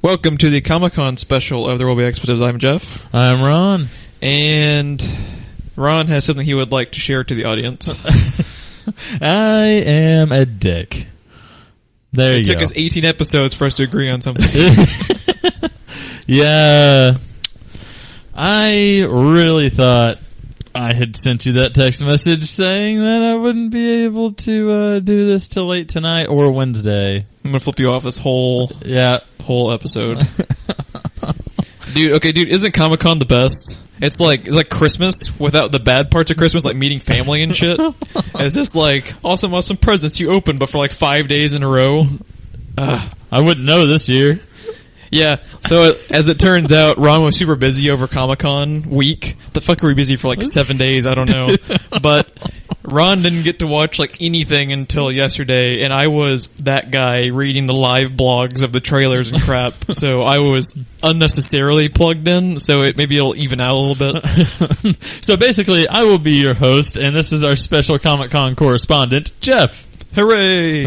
Welcome to the Comic-Con special of There Will Be Expletives. I'm Jeff. I'm Ron. And Ron has something he would like to share to the audience. I am a dick. There you go. It took us 18 episodes for us to agree on something. Yeah. I really thought I had sent you that text message saying that I wouldn't be able to do this till late tonight or Wednesday. I'm going to flip you off this whole episode. Dude, isn't Comic-Con the best? It's like Christmas without the bad parts of Christmas, like meeting family and shit. And it's just like awesome presents you open, but for like 5 days in a row. I wouldn't know this year. Yeah, so as it turns out, Ron was super busy over Comic-Con week. The fuck were we busy for like 7 days? I don't know. But Ron didn't get to watch like anything until yesterday, and I was that guy reading the live blogs of the trailers and crap. So I was unnecessarily plugged in, so maybe it'll even out a little bit. So basically, I will be your host, and this is our special Comic-Con correspondent, Jeff. Hooray!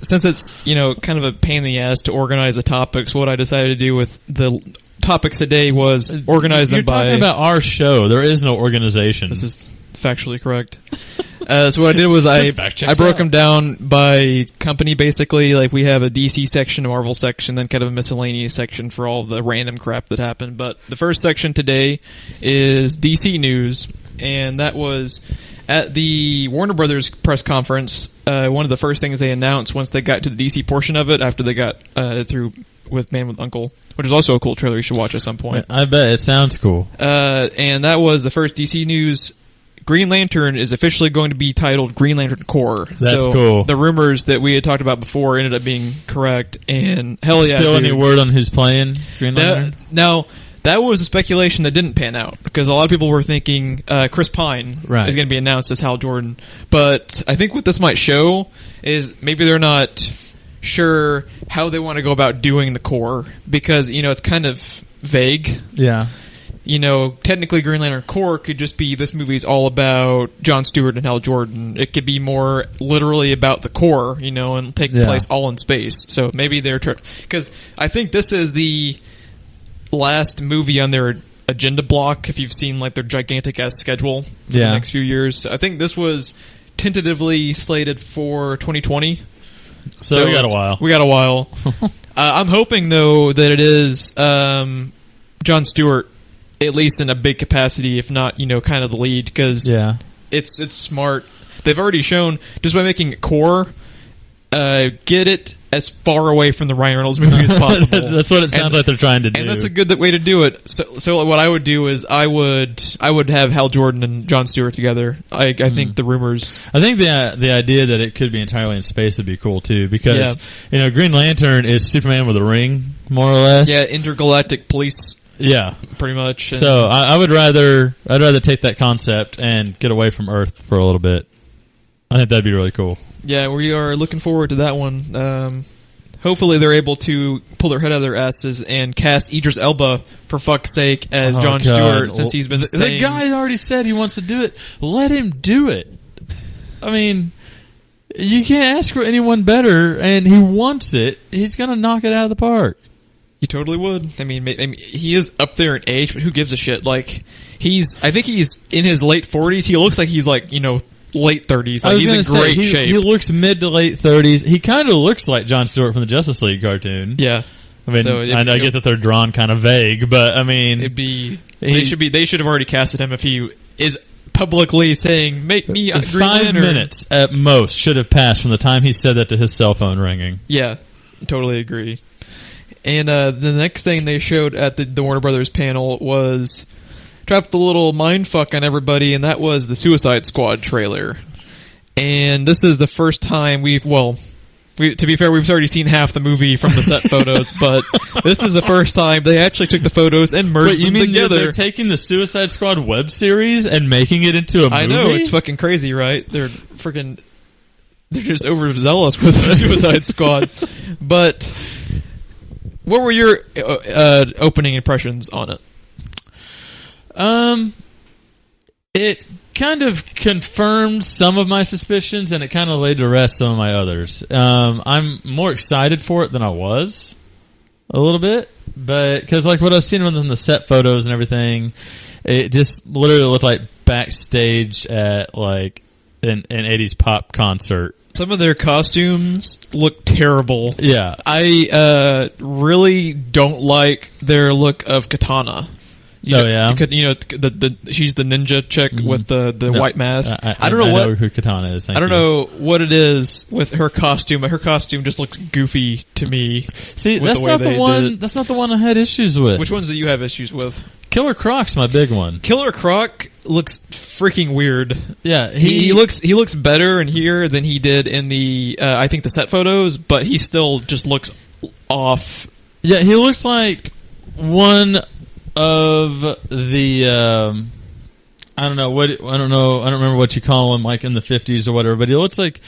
Since it's, kind of a pain in the ass to organize the topics, what I decided to do with the topics today was organize them by... You're talking about our show. There is no organization. This is factually correct. So what I did was I broke them down by company, basically. Like, we have a DC section, a Marvel section, then kind of a miscellaneous section for all the random crap that happened. But the first section today is DC news, and that was... At the Warner Brothers press conference, one of the first things they announced once they got to the DC portion of it, after they got through with Man with Uncle, which is also a cool trailer you should watch at some point. I bet. It sounds cool. And that was the first DC news. Green Lantern is officially going to be titled Green Lantern Corps. That's cool. The rumors that we had talked about before ended up being correct, and hell yeah. Still any word on who's playing Green Lantern? Now... That was a speculation that didn't pan out, because a lot of people were thinking Chris Pine is going to be announced as Hal Jordan. But I think what this might show is maybe they're not sure how they want to go about doing the Corps, because, it's kind of vague. Yeah. Technically Green Lantern Corps could just be this movie's all about Jon Stewart and Hal Jordan. It could be more literally about the Corps, and take place all in space. So maybe they're... Because I think this is the... last movie on their agenda block, if you've seen like their gigantic ass schedule for the next few years. I think this was tentatively slated for 2020. So we got a while. I'm hoping though that it is Jon Stewart, at least in a big capacity, if not kind of the lead, because it's smart. They've already shown just by making it Core, get it as far away from the Ryan Reynolds movie as possible. That's what it sounds like they're trying to do. And that's a good way to do it. So what I would do is I would have Hal Jordan and Jon Stewart together. I think the rumors... I think the idea that it could be entirely in space would be cool too, because Green Lantern is Superman with a ring, more or less. Yeah, intergalactic police. Yeah, pretty much. And so I'd rather take that concept and get away from Earth for a little bit. I think that'd be really cool. Yeah, we are looking forward to that one. Hopefully they're able to pull their head out of their asses and cast Idris Elba, for fuck's sake, as Jon Stewart, since he's been saying... The guy already said he wants to do it. Let him do it. I mean, you can't ask for anyone better, and he wants it. He's going to knock it out of the park. He totally would. I mean, he is up there in age, but who gives a shit? Like, I think he's in his late 40s. He looks like he's like, late 30s. Like, he's in great shape. He looks mid to late 30s. He kind of looks like Jon Stewart from the Justice League cartoon. Yeah. I mean, I get that they're drawn kind of vague, but I mean... They should have already casted him if he is publicly saying, make me a Green Lantern. 5 minutes at most should have passed from the time he said that to his cell phone ringing. Yeah, totally agree. And the next thing they showed at the Warner Brothers panel was... dropped a little mindfuck on everybody, and that was the Suicide Squad trailer. And this is the first time to be fair, we've already seen half the movie from the set photos, but this is the first time they actually took the photos and merged them together. They're taking the Suicide Squad web series and making it into a movie? I know, it's fucking crazy, right? They're just overzealous with the Suicide Squad. But what were your opening impressions on it? It kind of confirmed some of my suspicions, and it kind of laid to rest some of my others. I'm more excited for it than I was. a little bit, but because like what I've seen in the set photos and everything, it just literally looked like backstage at like an 80s pop concert. Some of their costumes look terrible. Yeah. I really don't like their look of Katana. Yeah. She's the ninja chick with the white mask. I don't know who Katana is. I don't know what it is with her costume, but her costume just looks goofy to me. See, that's not the one. That's not the one I had issues with. Which ones do you have issues with? Killer Croc's my big one. Killer Croc looks freaking weird. Yeah, he looks better in here than he did in the I think the set photos, but he still just looks off. Yeah, he looks like one of the I don't remember what you call him, like in the 50s or whatever, but he looks like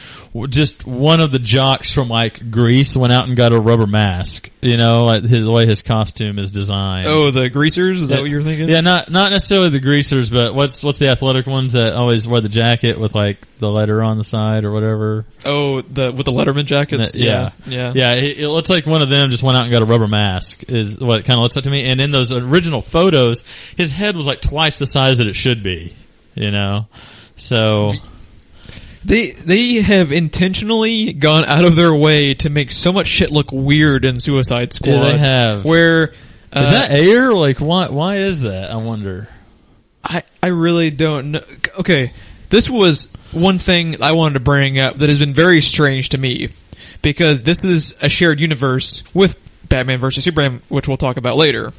just one of the jocks from like Grease went out and got a rubber mask, like the way his costume is designed. Oh, the greasers? Is that what you're thinking? Yeah, not necessarily the greasers, but what's the athletic ones that always wear the jacket with like the letter on the side or whatever? Oh, with the Letterman jackets? Yeah. It looks like one of them just went out and got a rubber mask is what it kind of looks like to me. And in those original photos, his head was like twice the size that it should be. So they have intentionally gone out of their way to make so much shit look weird in Suicide Squad. Yeah, they have. Where is that air? Like, why is that? I wonder. I really don't know. Okay, this was one thing I wanted to bring up that has been very strange to me, because this is a shared universe with Batman vs. Superman, which we'll talk about later.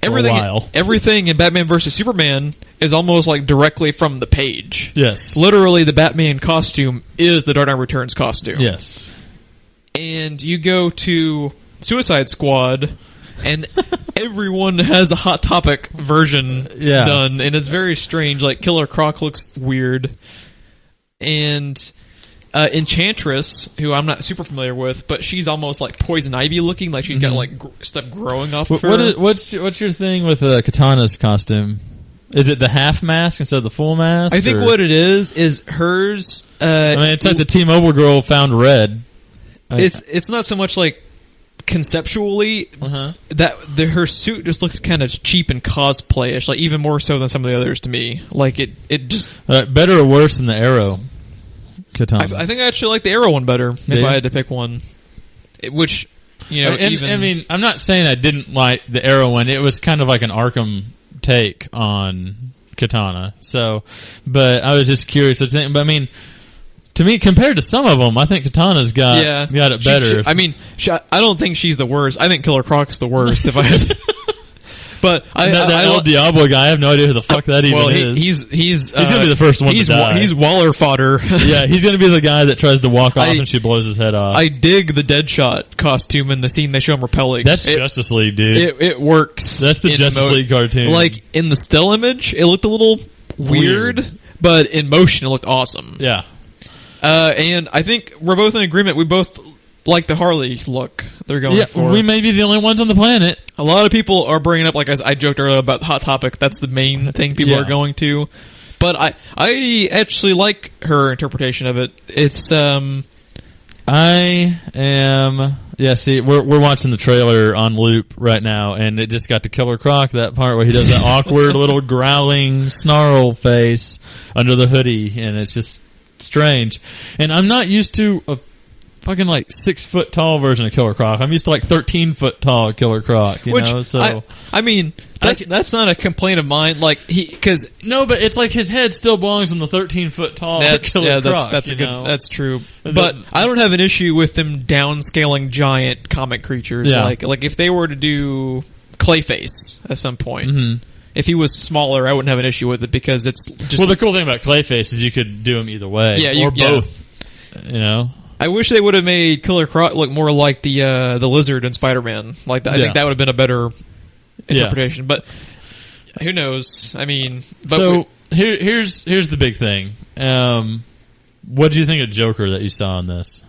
Everything in Batman vs. Superman is almost like directly from the page. Yes. Literally, the Batman costume is the Dark Knight Returns costume. Yes. And you go to Suicide Squad, and everyone has a Hot Topic version done, and it's very strange. Like, Killer Croc looks weird. And Enchantress, who I'm not super familiar with, but she's almost like Poison Ivy looking, like she's got like stuff growing off of her. What's your thing with Katana's costume? Is it the half mask instead of the full mask? I think what it is hers. It's like the T-Mobile girl found red. It's not so much like conceptually that her suit just looks kind of cheap and cosplayish, like even more so than some of the others to me. Like it just better or worse than the Arrow Katana. I think I actually like the Arrow one better if I had to pick one. Which, I'm not saying I didn't like the Arrow one. It was kind of like an Arkham take on Katana. So, but I was just curious. But I mean, to me, compared to some of them, I think Katana's got it better. I don't think she's the worst. I think Killer Croc's the worst. If I had. But that El Diablo guy, I have no idea who the fuck that even is. He's gonna be the first one to die. He's Waller fodder. Yeah, he's gonna be the guy that tries to walk off and she blows his head off. I dig the Deadshot costume in the scene they show him repelling. That's Justice League, dude. It works. That's the Justice League cartoon. Like, in the still image, it looked a little weird, but in motion it looked awesome. Yeah. And I think we're both in agreement. We both like the Harley look they're going for. We may be the only ones on the planet. A lot of people are bringing up, like I joked earlier about Hot Topic, that's the main thing people are going to. But I actually like her interpretation of it. It's I am see, we're watching the trailer on loop right now, and it just got to Killer Croc, that part where he does that awkward little growling snarl face under the hoodie, and it's just strange. And I'm not used to a fucking like 6 foot tall version of Killer Croc. I'm used to like 13 foot tall Killer Croc, you know. So I mean, that's not a complaint of mine. Like no, but it's like his head still belongs in the 13 foot tall Killer Croc. That's true. But I don't have an issue with them downscaling giant comic creatures. Yeah. Like if they were to do Clayface at some point. If he was smaller, I wouldn't have an issue with it because it's just. Well, the cool thing about Clayface is you could do him either way, or both. You know. I wish they would have made Killer Croc look more like the Lizard in Spider-Man. Like that, I think that would have been a better interpretation. But who knows? I mean, here's the big thing. What do you think of Joker that you saw in this?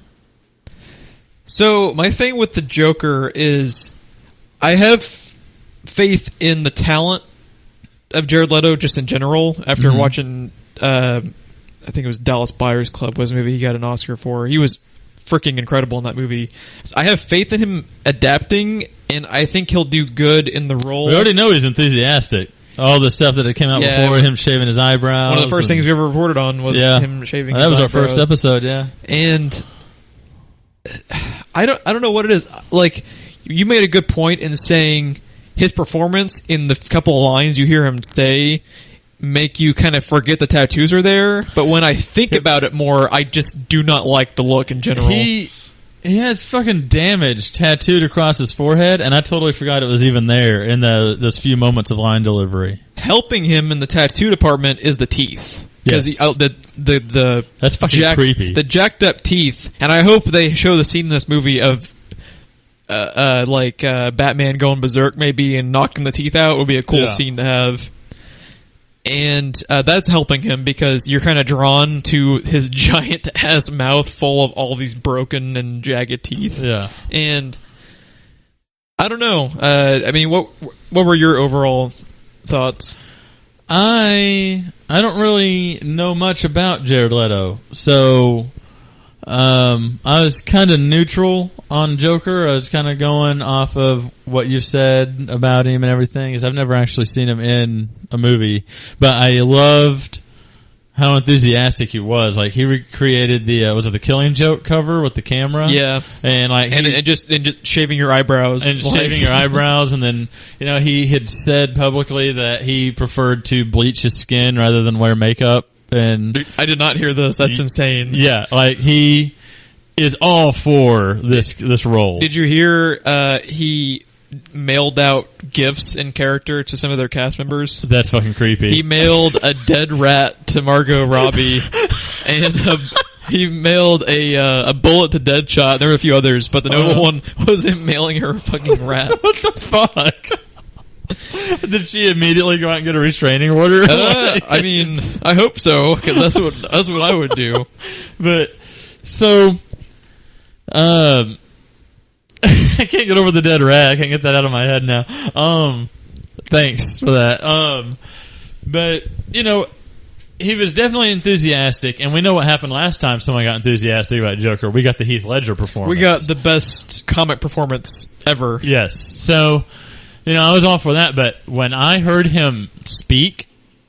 So my thing with the Joker is, I have faith in the talent of Jared Leto just in general. After watching. I think it was Dallas Buyers Club was a movie he got an Oscar for. He was freaking incredible in that movie. I have faith in him adapting and I think he'll do good in the role. We already know he's enthusiastic. All the stuff that had came out before, him shaving his eyebrows. One of the first things we ever reported on was him shaving his eyebrows. That was our first episode, yeah. And I don't know what it is. Like, you made a good point in saying his performance in the couple of lines you hear him say make you kind of forget the tattoos are there. But when I think about it more, I just do not like the look in general. He has fucking damage tattooed across his forehead, and I totally forgot it was even there in those few moments of line delivery. Helping him in the tattoo department is the teeth. Because that's fucking creepy. The jacked up teeth, and I hope they show the scene in this movie of Batman going berserk maybe and knocking the teeth out would be a cool scene to have. And that's helping him because you're kind of drawn to his giant ass mouth full of all these broken and jagged teeth. Yeah. And I don't know. I mean, what were your overall thoughts? I don't really know much about Jared Leto, so I was kind of neutral on Joker. I was kind of going off of what you said about him and everything, because I've never actually seen him in a movie, but I loved how enthusiastic he was. Like, he recreated was it the Killing Joke cover with the camera? Yeah. And just shaving your eyebrows. And shaving your eyebrows, and then, he had said publicly that he preferred to bleach his skin rather than wear makeup. And I did not hear this. That's insane. Yeah, like, he is all for this role. Did you hear he mailed out gifts in character to some of their cast members? That's fucking creepy. He mailed a dead rat to Margot Robbie, and he mailed a bullet to Deadshot. There were a few others, but the notable one was him mailing her a fucking rat. What the fuck? Did she immediately go out and get a restraining order? I mean, I hope so, because that's what I would do. But so, I can't get over the dead rat. I can't get that out of my head now. Thanks for that. But he was definitely enthusiastic, and we know what happened last time someone got enthusiastic about Joker. We got the Heath Ledger performance. We got the best comic performance ever. Yes. So, I was all for that, but when I heard him speak,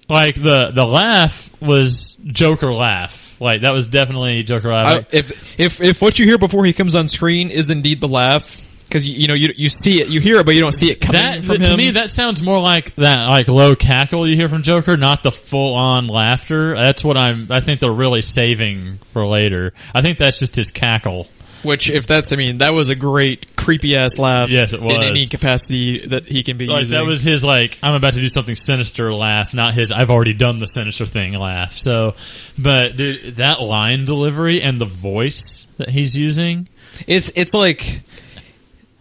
like, the laugh was Joker laugh. Like, that was definitely Joker laugh. If what you hear before he comes on screen is indeed the laugh, because you see it, you hear it, but you don't see it coming from him. To me, that sounds more like that, like, low cackle you hear from Joker, not the full-on laughter. That's what I think they're really saving for later. I think that's just his cackle. Which, that was a great creepy-ass laugh. Yes, it was. In any capacity that he can be using. That was his, like, I'm about to do something sinister laugh, not his, I've already done the sinister thing laugh. So, but, dude, that line delivery and the voice that he's using. It's like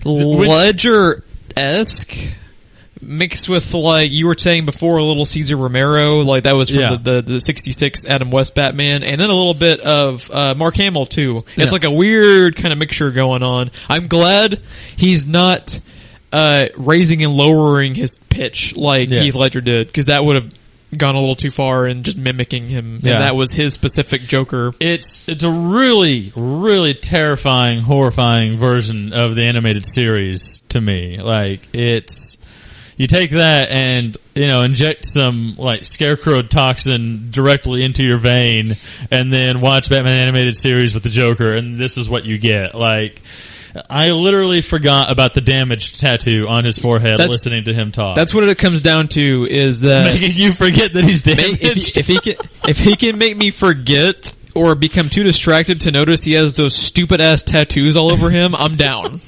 Ledger-esque mixed with, like, you were saying before, a little Cesar Romero, like that was from the 66 Adam West Batman, and then a little bit of Mark Hamill too. It's like a weird kind of mixture going on. I'm glad he's not raising and lowering his pitch like Heath Ledger did, because that would have gone a little too far and just mimicking him, and that was his specific Joker. It's a really, really terrifying, horrifying version of the animated series to me. Like, you take that and, inject some, like, scarecrow toxin directly into your vein, and then watch Batman animated series with the Joker, and this is what you get. Like, I literally forgot about the damaged tattoo on his forehead listening to him talk. That's what it comes down to, is that making you forget that he's damaged. If he can make me forget or become too distracted to notice he has those stupid ass tattoos all over him, I'm down.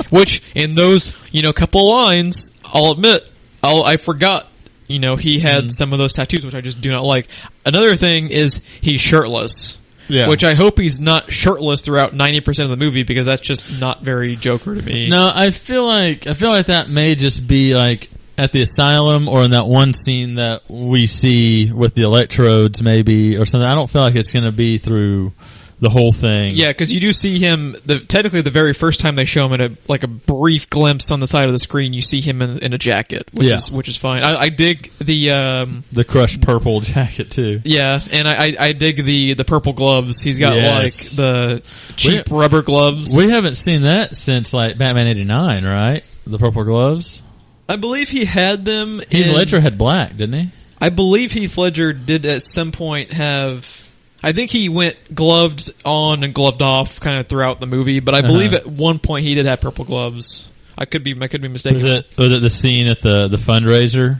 Which, in those, couple of lines, I'll admit, I forgot, he had some of those tattoos, which I just do not like. Another thing is he's shirtless. Yeah. Which I hope he's not shirtless throughout 90% of the movie, because that's just not very Joker to me. No, I feel like that may just be, like, at the asylum, or in that one scene that we see with the electrodes maybe, or something. I don't feel like it's going to be through the whole thing. Yeah, because you do see him, technically the very first time they show him in a brief glimpse on the side of the screen, you see him in a jacket, which is fine. I dig the crushed purple jacket too. Yeah, and I dig the purple gloves. He's got like the cheap rubber gloves. We haven't seen that since, like, Batman '89, right? The purple gloves? I believe he had them. Heath Ledger had black, didn't he? I believe Heath Ledger did at some point have... I think he went gloved on and gloved off kind of throughout the movie, but I believe at one point he did have purple gloves. I could be mistaken. Was it the scene at the fundraiser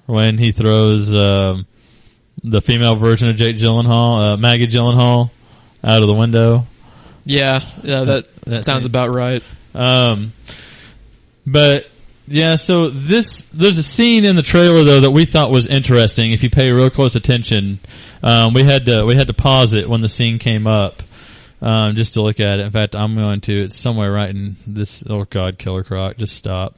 when he throws the female version of Jake Gyllenhaal, Maggie Gyllenhaal, out of the window? Yeah, that sounds about right. But yeah, so there's a scene in the trailer though that we thought was interesting. If you pay real close attention, we had to pause it when the scene came up, just to look at it. In fact, I'm going to. It's somewhere right in this. Oh God, Killer Croc, just stop.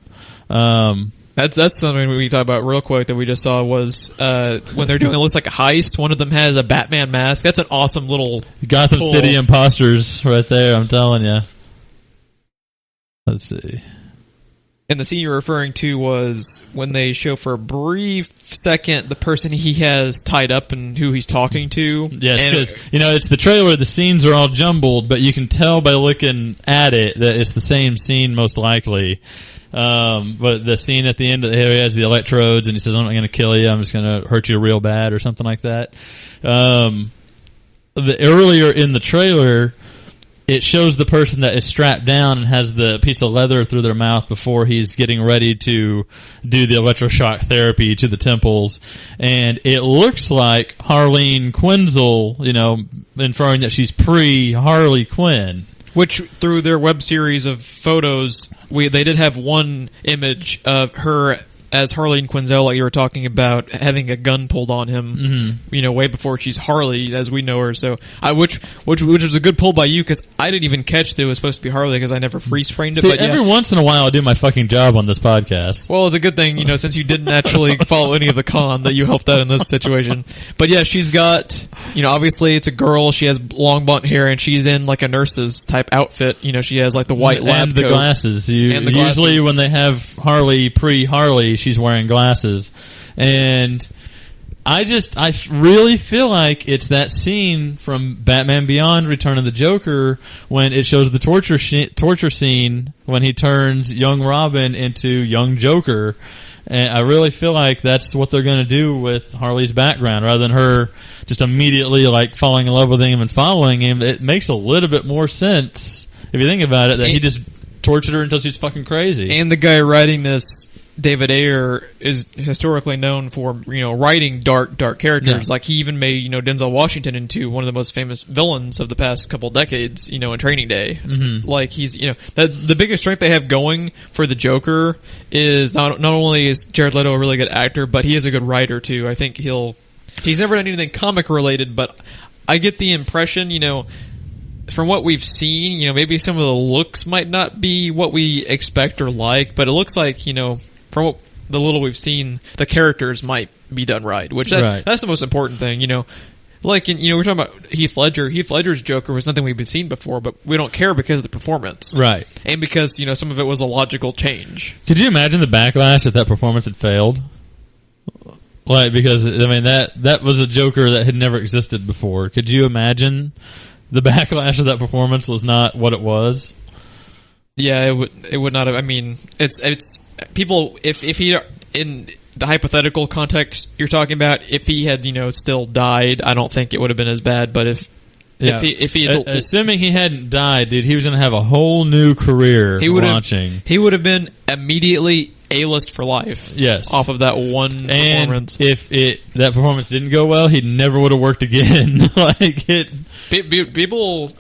That's something we talk about real quick that we just saw was when they're doing it looks like a heist. One of them has a Batman mask. That's an awesome little Gotham pull. City imposters right there. I'm telling you. Let's see. And the scene you're referring to was when they show for a brief second the person he has tied up and who he's talking to. Yes, because it's the trailer. The scenes are all jumbled, but you can tell by looking at it that it's the same scene most likely. But the scene at the end, he has the electrodes and he says, "I'm not going to kill you. I'm just going to hurt you real bad," or something like that. The earlier in the trailer, it shows the person that is strapped down and has the piece of leather through their mouth before he's getting ready to do the electroshock therapy to the temples. And it looks like Harleen Quinzel, inferring that she's pre-Harley Quinn. Which, through their web series of photos, they did have one image of her as Harleen Quinzel, like you were talking about, having a gun pulled on him, way before she's Harley, as we know her. So, which was a good pull by you, because I didn't even catch that it was supposed to be Harley, because I never freeze framed it. See, but every once in a while I do my fucking job on this podcast. Well, it's a good thing, since you didn't actually follow any of the con, that you helped out in this situation. But yeah, she's got, obviously it's a girl, she has long blonde hair, and she's in like a nurse's type outfit. She has like the white lab and the coat. Glasses. And the glasses. Usually when they have Harley, pre-Harley, she's wearing glasses. And I really feel like it's that scene from Batman Beyond Return of the Joker when it shows the torture scene when he turns young Robin into young Joker. And I really feel like that's what they're going to do with Harley's background, rather than her just immediately like falling in love with him and following him. It makes a little bit more sense if you think about it, that he just tortured her until she's fucking crazy. And the guy writing this, David Ayer, is historically known for, writing dark characters. Yeah. Like, he even made, Denzel Washington into one of the most famous villains of the past couple decades, in Training Day. Mm-hmm. Like, he's, the biggest strength they have going for the Joker is not only is Jared Leto a really good actor, but he is a good writer, too. I think he's never done anything comic related, but I get the impression, from what we've seen, maybe some of the looks might not be what we expect or like, but it looks like, from what the little we've seen, the characters might be done right, which that's the most important thing, Like, we're talking about Heath Ledger. Heath Ledger's Joker was something we've seen before, but we don't care because of the performance. Right. And because, some of it was a logical change. Could you imagine the backlash if that performance had failed? Like, because, that was a Joker that had never existed before. Could you imagine the backlash of that performance was not what it was? Yeah, it would not have. It's people. If he, in the hypothetical context you're talking about, if he had still died, I don't think it would have been as bad. But if he assuming he hadn't died, dude, he was going to have a whole new career. He would have been immediately A-list for life. Yes, off of that one performance. And if that performance didn't go well, he never would have worked again. People.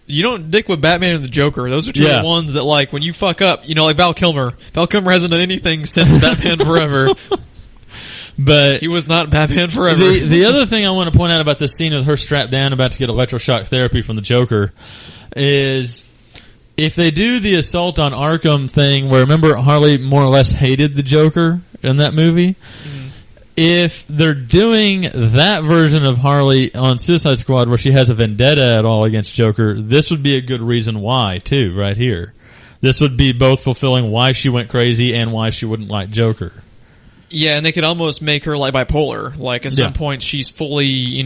You don't dick with Batman and the Joker. Those are two of the ones that, like, when you fuck up, like Val Kilmer. Val Kilmer hasn't done anything since Batman Forever. But he was not Batman Forever. The other thing I want to point out about this scene with her strapped down about to get electroshock therapy from the Joker is, if they do the assault on Arkham thing where, remember, Harley more or less hated the Joker in that movie? Mm-hmm. If they're doing that version of Harley on Suicide Squad where she has a vendetta at all against Joker, this would be a good reason why, too, right here. This would be both fulfilling why she went crazy and why she wouldn't like Joker. Yeah, and they could almost make her like bipolar. Like, at some point, she's fully,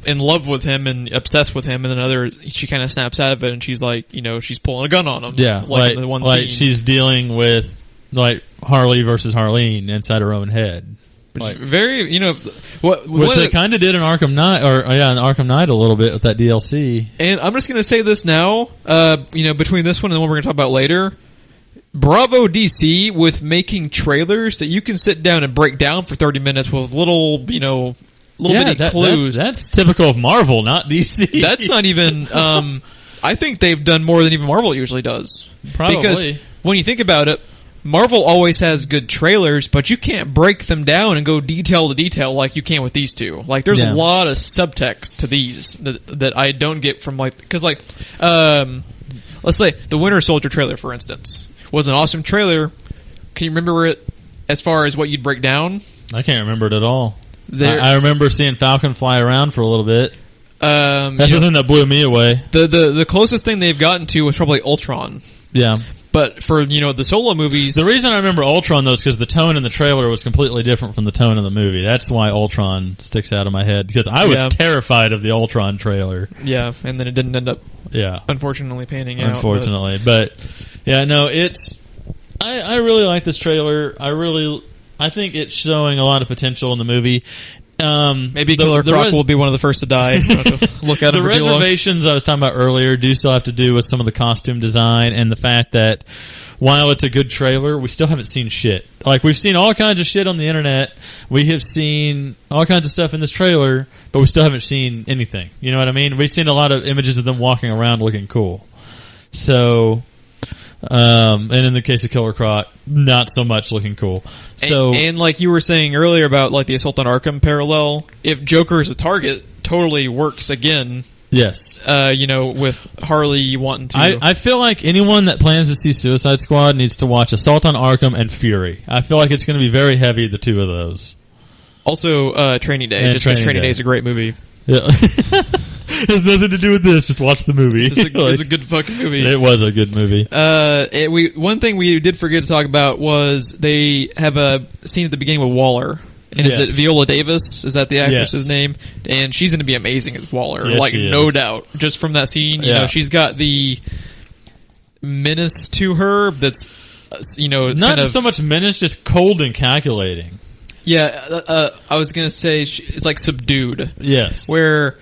in love with him and obsessed with him, and then she kind of snaps out of it, and she's like, she's pulling a gun on him. Yeah, like in the one scene. She's dealing with like Harley versus Harleen inside her own head. Which very, which they kind of did in Arkham Knight, in Arkham Knight a little bit with that DLC. And I'm just going to say this now, between this one and the one we're going to talk about later, bravo DC with making trailers that you can sit down and break down for 30 minutes with little bitty clues. That's typical of Marvel, not DC. That's not even, I think they've done more than even Marvel usually does. Probably. Because when you think about it, Marvel always has good trailers, but you can't break them down and go detail to detail like you can with these two. Like, there's a lot of subtext to these that I don't get from, because let's say the Winter Soldier trailer, for instance, was an awesome trailer. Can you remember it as far as what you'd break down? I can't remember it at all. I remember seeing Falcon fly around for a little bit. That's the thing that blew me away. The closest thing they've gotten to was probably Ultron. Yeah. But for, the solo movies... The reason I remember Ultron, though, is because the tone in the trailer was completely different from the tone in the movie. That's why Ultron sticks out of my head, because I was terrified of the Ultron trailer. Yeah, and then it didn't end up, unfortunately, panning out. Unfortunately. But it's... I really like this trailer. I think it's showing a lot of potential in the movie. Maybe Killer Croc will be one of the first to die. Look at the reservations I was talking about earlier do still have to do with some of the costume design and the fact that while it's a good trailer, we still haven't seen shit. Like, we've seen all kinds of shit on the internet. We have seen all kinds of stuff in this trailer, but we still haven't seen anything. You know what I mean? We've seen a lot of images of them walking around looking cool. So... and in the case of Killer Croc, not so much looking cool. So, and like you were saying earlier about like the Assault on Arkham parallel, if Joker is a target, totally works again. Yes. With Harley wanting to... I feel like anyone that plans to see Suicide Squad needs to watch Assault on Arkham and Fury. I feel like it's going to be very heavy, the two of those. Also, Training Day. Just because Training Day is a great movie. Yeah. Has nothing to do with this. Just watch the movie. It's a good fucking movie. It was a good movie. One thing we did forget to talk about was they have a scene at the beginning with Waller. And is it Viola Davis? Is that the actress's name? And she's going to be amazing as Waller. Yes, no doubt. Just from that scene, she's got the menace to her that's, not kind of, so much menace, just cold and calculating. Yeah, I was going to say it's like subdued. Yes. Where...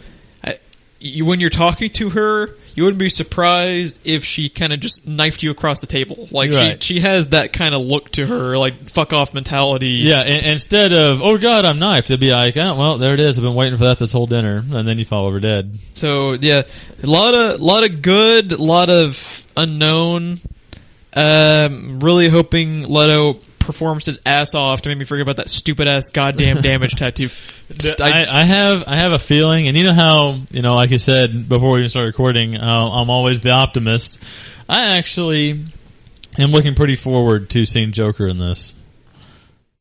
when you're talking to her, you wouldn't be surprised if she kind of just knifed you across the table. Like, she has that kind of look to her, like, fuck off mentality. Yeah, instead of, oh god, I'm knifed, it'd be like, oh, well, there it is, I've been waiting for that this whole dinner, and then you fall over dead. So, yeah, a lot of good, a lot of unknown. Really hoping Leto performs his ass off to make me forget about that stupid ass goddamn damage tattoo. I have a feeling, and you know how, like you said before we even started recording, I'm always the optimist. I actually am looking pretty forward to seeing Joker in this.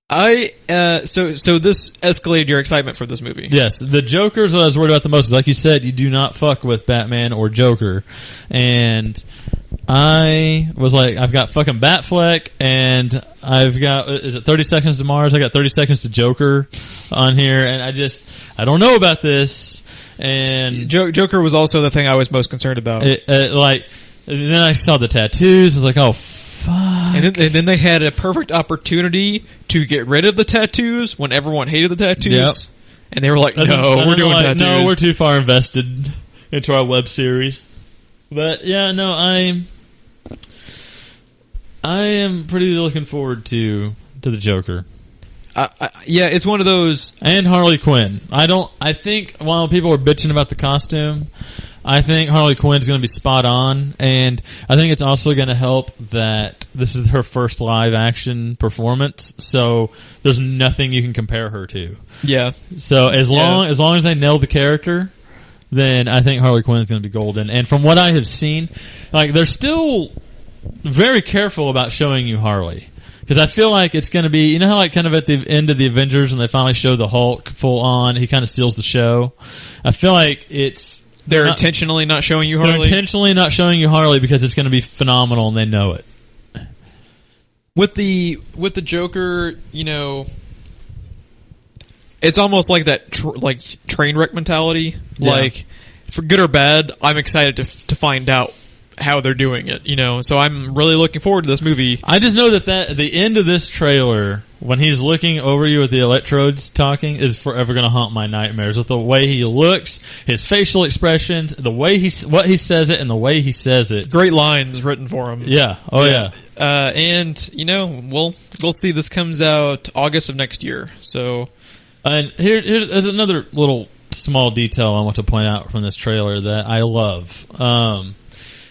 So this escalated your excitement for this movie. Yes, the Joker's what I was worried about the most. Like you said, you do not fuck with Batman or Joker, and I was like, I've got fucking Batfleck, and I've got, is it 30 Seconds to Mars? I got 30 Seconds to Joker on here, and I don't know about this. And Joker was also the thing I was most concerned about. And then I saw the tattoos. I was like, oh, fuck. And then they had a perfect opportunity to get rid of the tattoos when everyone hated the tattoos. Yep. And they were like, we're doing tattoos. No, we're too far invested into our web series. But, yeah, no, I am pretty looking forward to the Joker. Yeah, it's one of those... And Harley Quinn. I think while people are bitching about the costume, I think Harley Quinn's going to be spot on, and I think it's also going to help that this is her first live action performance, so there's nothing you can compare her to. Yeah. So as long as they nail the character, then I think Harley Quinn is going to be golden. And from what I have seen, like, they're still very careful about showing you Harley. Because I feel like it's going to be, how like kind of at the end of the Avengers when they finally show the Hulk full on, he kind of steals the show. I feel like they're intentionally not showing you Harley? They're intentionally not showing you Harley because it's going to be phenomenal and they know it. With the Joker, it's almost like that train wreck mentality. Yeah. Like, for good or bad, I'm excited to find out how they're doing it, you know. So I'm really looking forward to this movie. I just know that at the end of this trailer, when he's looking over you with the electrodes talking, is forever going to haunt my nightmares. With the way he looks, his facial expressions, the way what he says it, and the way he says it. Great lines written for him. Yeah. Oh yeah. And you know, we'll see. This comes out August of next year. So, and here's another little small detail I want to point out from this trailer that I love.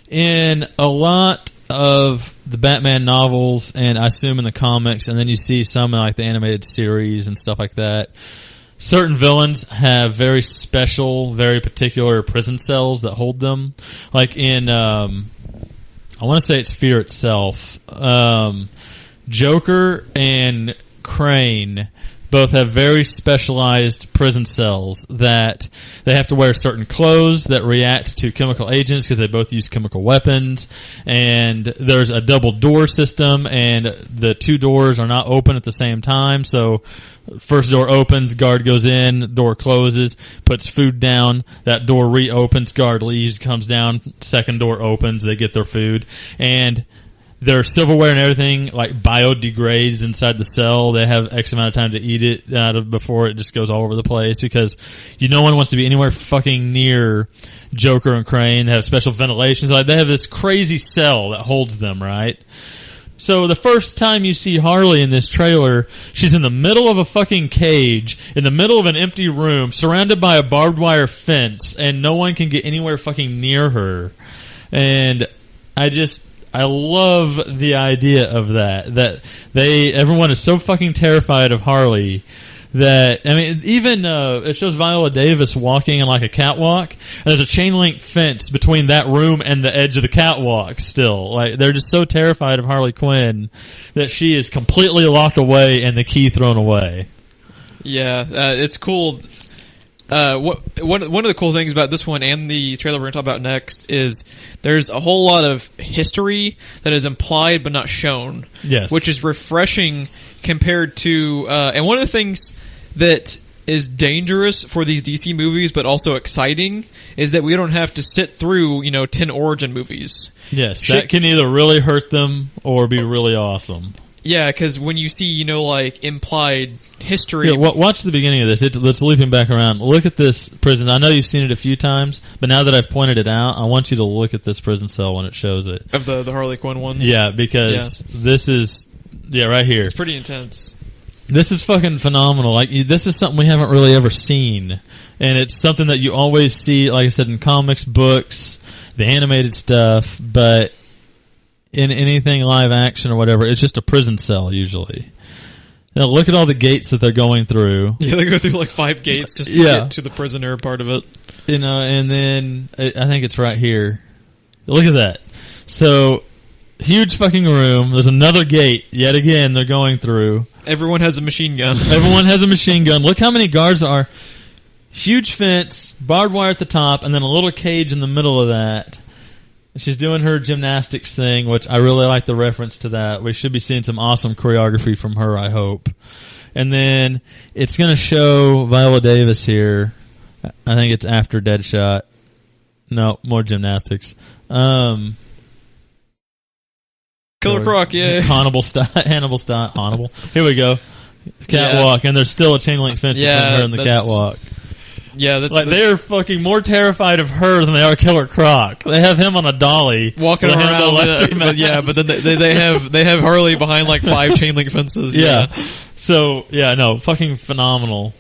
In a lot of the Batman novels, and I assume in the comics, and then you see some in like the animated series and stuff like that, certain villains have very special, very particular prison cells that hold them. Like in, I want to say it's Fear itself. Joker and Crane both have very specialized prison cells that they have to wear certain clothes that react to chemical agents because they both use chemical weapons. And there's a double door system, and the two doors are not open at the same time. So first door opens, guard goes in, door closes, puts food down, that door reopens, guard leaves, comes down, second door opens, they get their food. And their silverware and everything like biodegrades inside the cell. They have X amount of time to eat it out of before it just goes all over the place because no one wants to be anywhere fucking near Joker and Crane. They have special ventilations. Like they have this crazy cell that holds them, right? So the first time you see Harley in this trailer, she's in the middle of a fucking cage, in the middle of an empty room, surrounded by a barbed wire fence, and no one can get anywhere fucking near her. And I love the idea of that everyone is so fucking terrified of Harley that, I mean, even, it shows Viola Davis walking in like a catwalk, and there's a chain link fence between that room and the edge of the catwalk still. Like, they're just so terrified of Harley Quinn that she is completely locked away and the key thrown away. Yeah, it's cool. One of the cool things about this one and the trailer we're going to talk about next is there's a whole lot of history that is implied but not shown. Yes. Which is refreshing compared to, and one of the things that is dangerous for these DC movies but also exciting is that we don't have to sit through, 10 origin movies. Yes, that can either really hurt them or be really awesome. Yeah, because when you see, like, implied history... Here, watch the beginning of this. Let's loop him back around. Look at this prison. I know you've seen it a few times, but now that I've pointed it out, I want you to look at this prison cell when it shows it. Of the Harley Quinn one? Yeah, because this is... Yeah, right here. It's pretty intense. This is fucking phenomenal. Like, this is something we haven't really ever seen. And it's something that you always see, like I said, in comics, books, the animated stuff, but... in anything live action or whatever, it's just a prison cell usually. Now look at all the gates that they're going through. Yeah, they go through like 5 gates just to get to the prisoner part of it. And then I think it's right here. Look at that. So, huge fucking room. There's another gate. Yet again, they're going through. Everyone has a machine gun. Everyone has a machine gun. Look how many guards there are. Huge fence, barbed wire at the top, and then a little cage in the middle of that. She's doing her gymnastics thing, which I really like the reference to that. We should be seeing some awesome choreography from her, I hope. And then it's going to show Viola Davis here. I think it's after Deadshot. No, more gymnastics. Killer Croc, yeah. Hannibal. Here we go. Catwalk, and there's still a chain link fence between her and the catwalk. Yeah, that's like they're fucking more terrified of her than they are Killer Croc. They have him on a dolly walking around. But then they have Harley behind like 5 chain link fences. Yeah. So fucking phenomenal.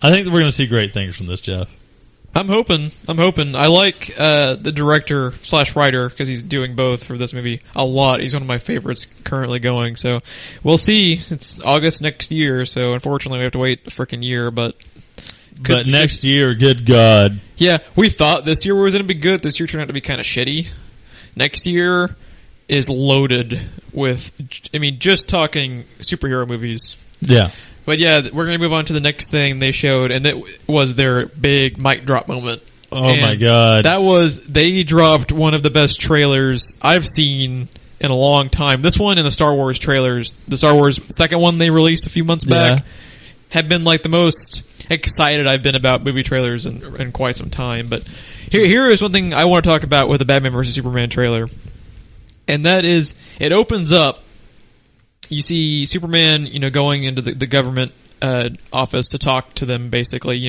I think that we're going to see great things from this, Jeff. I'm hoping. I like the director / writer because he's doing both for this movie a lot. He's one of my favorites currently going. So we'll see. It's August next year, so unfortunately we have to wait a freaking year, but next year, good God. Yeah, we thought this year was going to be good. This year turned out to be kind of shitty. Next year is loaded with, just talking superhero movies. Yeah. But yeah, we're going to move on to the next thing they showed, and it was their big mic drop moment. Oh my God. They dropped one of the best trailers I've seen in a long time. This one and the Star Wars trailers, the Star Wars second one they released a few months back. have been like the most excited I've been about movie trailers in quite some time. But here is one thing I want to talk about with the Batman vs Superman trailer, and that is it opens up. You see Superman, going into the government office to talk to them, basically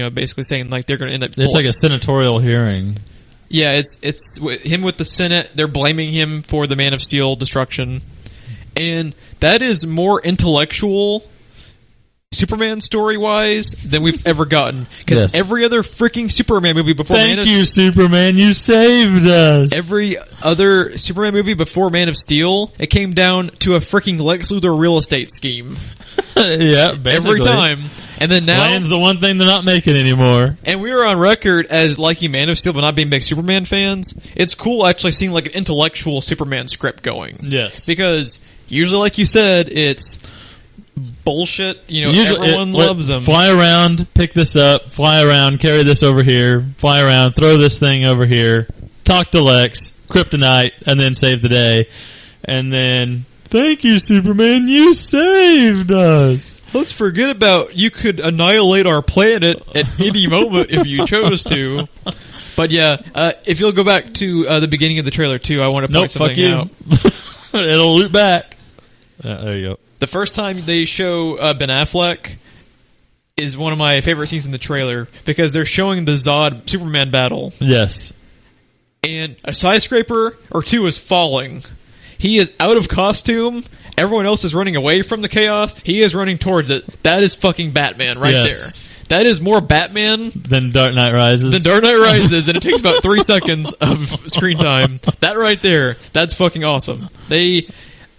saying like they're going to end up. It's like a senatorial hearing. Yeah, it's him with the Senate. They're blaming him for the Man of Steel destruction, and that is more intellectual Superman story-wise than we've ever gotten. Because every other freaking Superman movie before Thank you, Superman, you saved us. Every other Superman movie before Man of Steel, it came down to a freaking Lex Luthor real estate scheme. Yeah, basically. Every time. And then now... Land's the one thing they're not making anymore. And we were on record as liking Man of Steel but not being big Superman fans. It's cool actually seeing like an intellectual Superman script going. Yes. Because usually, like you said, it's... bullshit, everyone loves them. Fly around, pick this up, fly around, carry this over here, fly around, throw this thing over here, talk to Lex, kryptonite, and then save the day. And then, thank you, Superman, you saved us. Let's forget about you could annihilate our planet at any moment if you chose to. But yeah, if you'll go back to the beginning of the trailer too, I want to point something out. It'll loop back. There you go. The first time they show Ben Affleck is one of my favorite scenes in the trailer because they're showing the Zod Superman battle. Yes. And a skyscraper or two is falling. He is out of costume. Everyone else is running away from the chaos. He is running towards it. That is fucking Batman right there. That is more Batman than Dark Knight Rises. And it takes about 3 seconds of screen time. That right there, that's fucking awesome. They...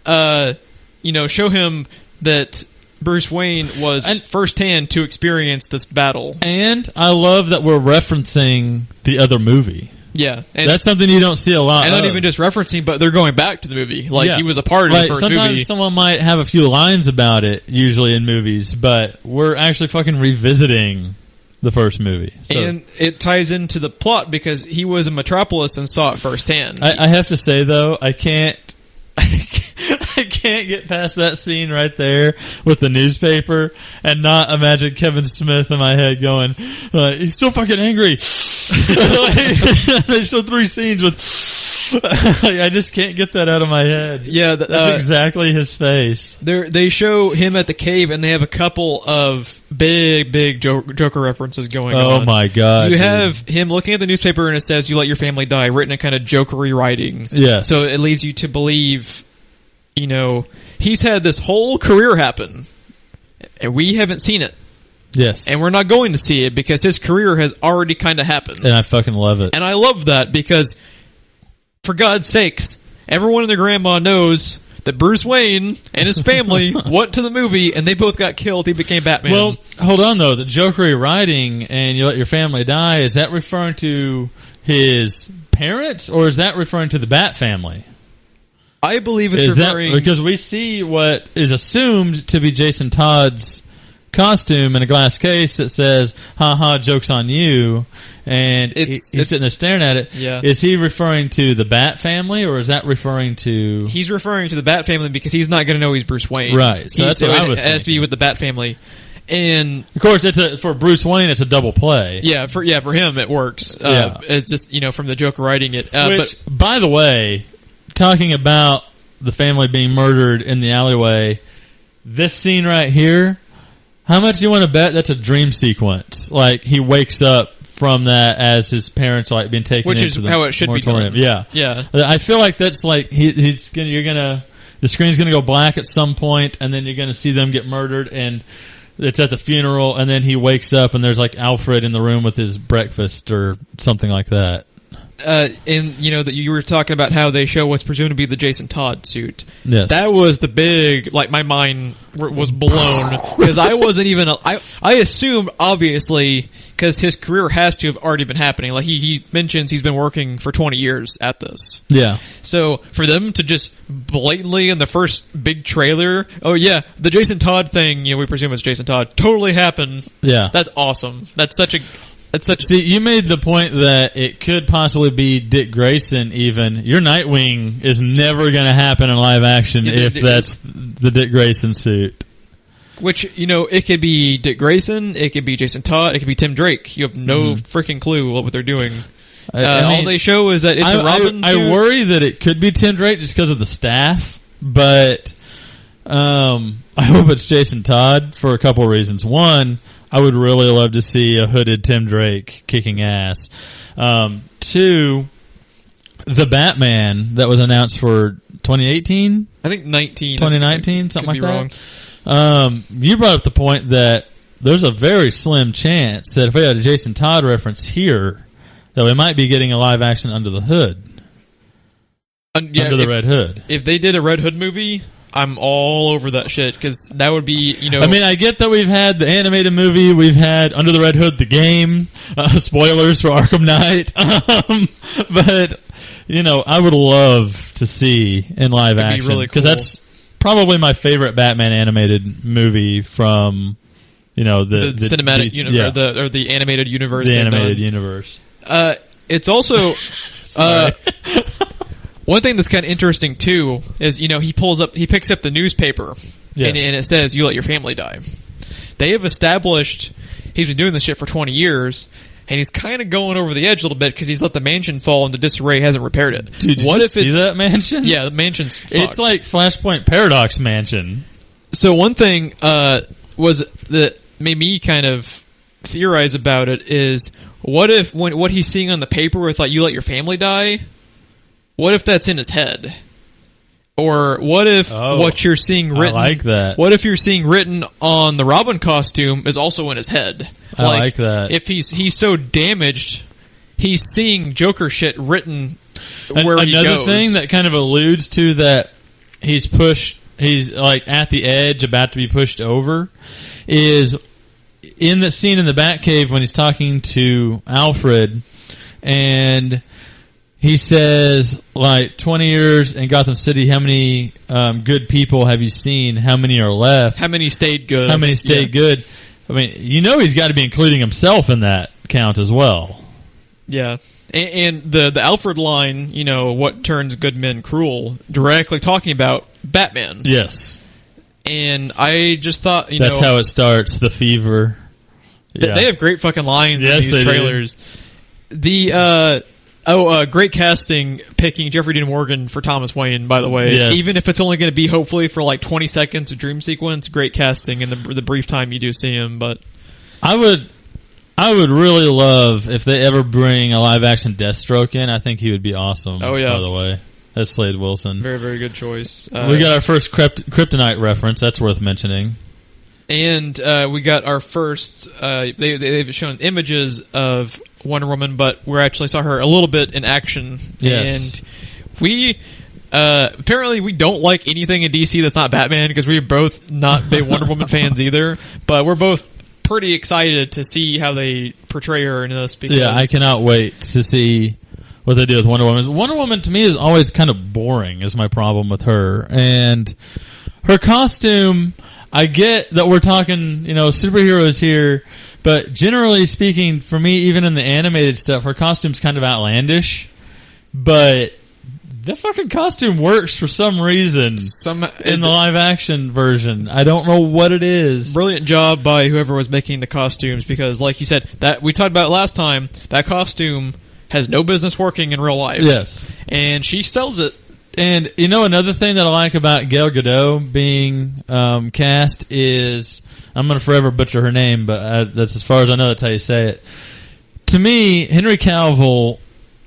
show him that Bruce Wayne was firsthand to experience this battle. And I love that we're referencing the other movie. Yeah. And that's something you don't see a lot And not even just referencing, but they're going back to the movie. Like, he was a part of the first movie. Sometimes someone might have a few lines about it, usually in movies, but we're actually fucking revisiting the first movie. So. And it ties into the plot because he was in Metropolis and saw it firsthand. I have to say, though, I can't get past that scene right there with the newspaper and not imagine Kevin Smith in my head going, he's so fucking angry. They show 3 scenes with, I just can't get that out of my head. Yeah. That's exactly his face. They show him at the cave and they have a couple of big Joker references going on. Oh my god. You have him looking at the newspaper and it says, "You let your family die," written in kind of jokery writing. Yes. So it leads you to believe, he's had this whole career happen and we haven't seen it. Yes. And we're not going to see it because his career has already kind of happened. And I fucking love it. And I love that because, for God's sakes, everyone and their grandma knows that Bruce Wayne and his family went to the movie and they both got killed. He became Batman. Well, hold on though. The jokery writing and you let your family die, is that referring to his parents or is that referring to the Bat family? I believe it's referring... because we see what is assumed to be Jason Todd's costume in a glass case that says, "Ha, joke's on you," and he's sitting there staring at it. Yeah. Is he referring to the Bat family, or is that referring to... He's referring to the Bat family because he's not going to know he's Bruce Wayne. Right, so that's what I was thinking. It has to be with the Bat family. And of course, for Bruce Wayne, it's a double play. Yeah, for him, it works. It's just, from the Joker writing it. Which, by the way, talking about the family being murdered in the alleyway, this scene right here, how much do you want to bet that's a dream sequence? Like, he wakes up from that as his parents are being taken into the moratorium. Which is how it should be done. Yeah. Yeah. I feel like that's like, the screen's gonna go black at some point, and then you're gonna see them get murdered, and it's at the funeral, and then he wakes up, and there's like Alfred in the room with his breakfast or something like that. And that you were talking about how they show what's presumed to be the Jason Todd suit. Yes. That was the big, my mind was blown because I wasn't even, I assumed obviously because his career has to have already been happening. Like he mentions he's been working for 20 years at this. Yeah. So for them to just blatantly in the first big trailer, oh yeah, the Jason Todd thing, we presume it's Jason Todd, totally happened. Yeah. That's awesome. See, you made the point that it could possibly be Dick Grayson even. Your Nightwing is never going to happen in live action if that's the Dick Grayson suit. Which, it could be Dick Grayson, it could be Jason Todd, it could be Tim Drake. You have no freaking clue what they're doing. All they show is that it's a Robin suit. I worry that it could be Tim Drake just because of the staff, but I hope it's Jason Todd for a couple of reasons. One, I would really love to see a hooded Tim Drake kicking ass. Two, the Batman that was announced for 2018? I think 2019, something like that. You brought up the point that there's a very slim chance that if we had a Jason Todd reference here, that we might be getting a live action Under the Hood. Under the Red Hood. If they did a Red Hood movie, I'm all over that shit, because that would be, I mean, I get that we've had the animated movie, we've had Under the Red Hood, the game, spoilers for Arkham Knight, but, I would love to see in live action. Really cool. Because that's probably my favorite Batman animated movie from, the cinematic universe, or the animated universe. The animated universe. It's also, one thing that's kind of interesting too is, he picks up the newspaper, yes, and it says, "You let your family die." They have established he's been doing this shit for 20 years, and he's kind of going over the edge a little bit because he's let the mansion fall into disarray, hasn't repaired it. Dude, did you see that mansion? Yeah, the mansion's fucked. It's like Flashpoint Paradox Mansion. So one thing was that made me kind of theorize about it is, what if what he's seeing on the paper with, like, "You let your family die," what if that's in his head? Or what if what you're seeing written... I like that. What if you're seeing written on the Robin costume is also in his head? I like that. If he's so damaged, he's seeing Joker shit written where he goes. Another thing that kind of alludes to that he's like at the edge, about to be pushed over, is in the scene in the Batcave when he's talking to Alfred, and he says, like, 20 years in Gotham City, how many good people have you seen? How many are left? How many stayed good? How many stayed good? I mean, he's got to be including himself in that count as well. Yeah. And the Alfred line, what turns good men cruel, directly talking about Batman. Yes. And I just thought, that's how it starts, the fever. Yeah. They have great fucking lines in these trailers. Do. Great casting picking Jeffrey Dean Morgan for Thomas Wayne, by the way. Yes. Even if it's only going to be hopefully for like 20 seconds of dream sequence, great casting in the brief time you do see him. But I would really love if they ever bring a live action Deathstroke in. I think he would be awesome. Oh yeah. By the way, that's Slade Wilson. Very, very good choice. We got our first Kryptonite reference. That's worth mentioning. And we got our first. They've shown images of Wonder Woman, but we actually saw her a little bit in action. Yes. And we apparently we don't like anything in DC that's not Batman, because we're both not big Wonder Woman fans either. But we're both pretty excited to see how they portray her in this. Because I cannot wait to see what they do with Wonder Woman. Wonder Woman to me is always kind of boring, is my problem with her. And her costume, I get that we're talking, superheroes here, but generally speaking, for me, even in the animated stuff, her costume's kind of outlandish. But the fucking costume works for some reason in the live action version. I don't know what it is. Brilliant job by whoever was making the costumes, because like you said, that we talked about last time, that costume has no business working in real life. Yes. And she sells it. And another thing that I like about Gal Gadot being cast is, I'm going to forever butcher her name, but that's as far as I know, that's how you say it. To me, Henry Cavill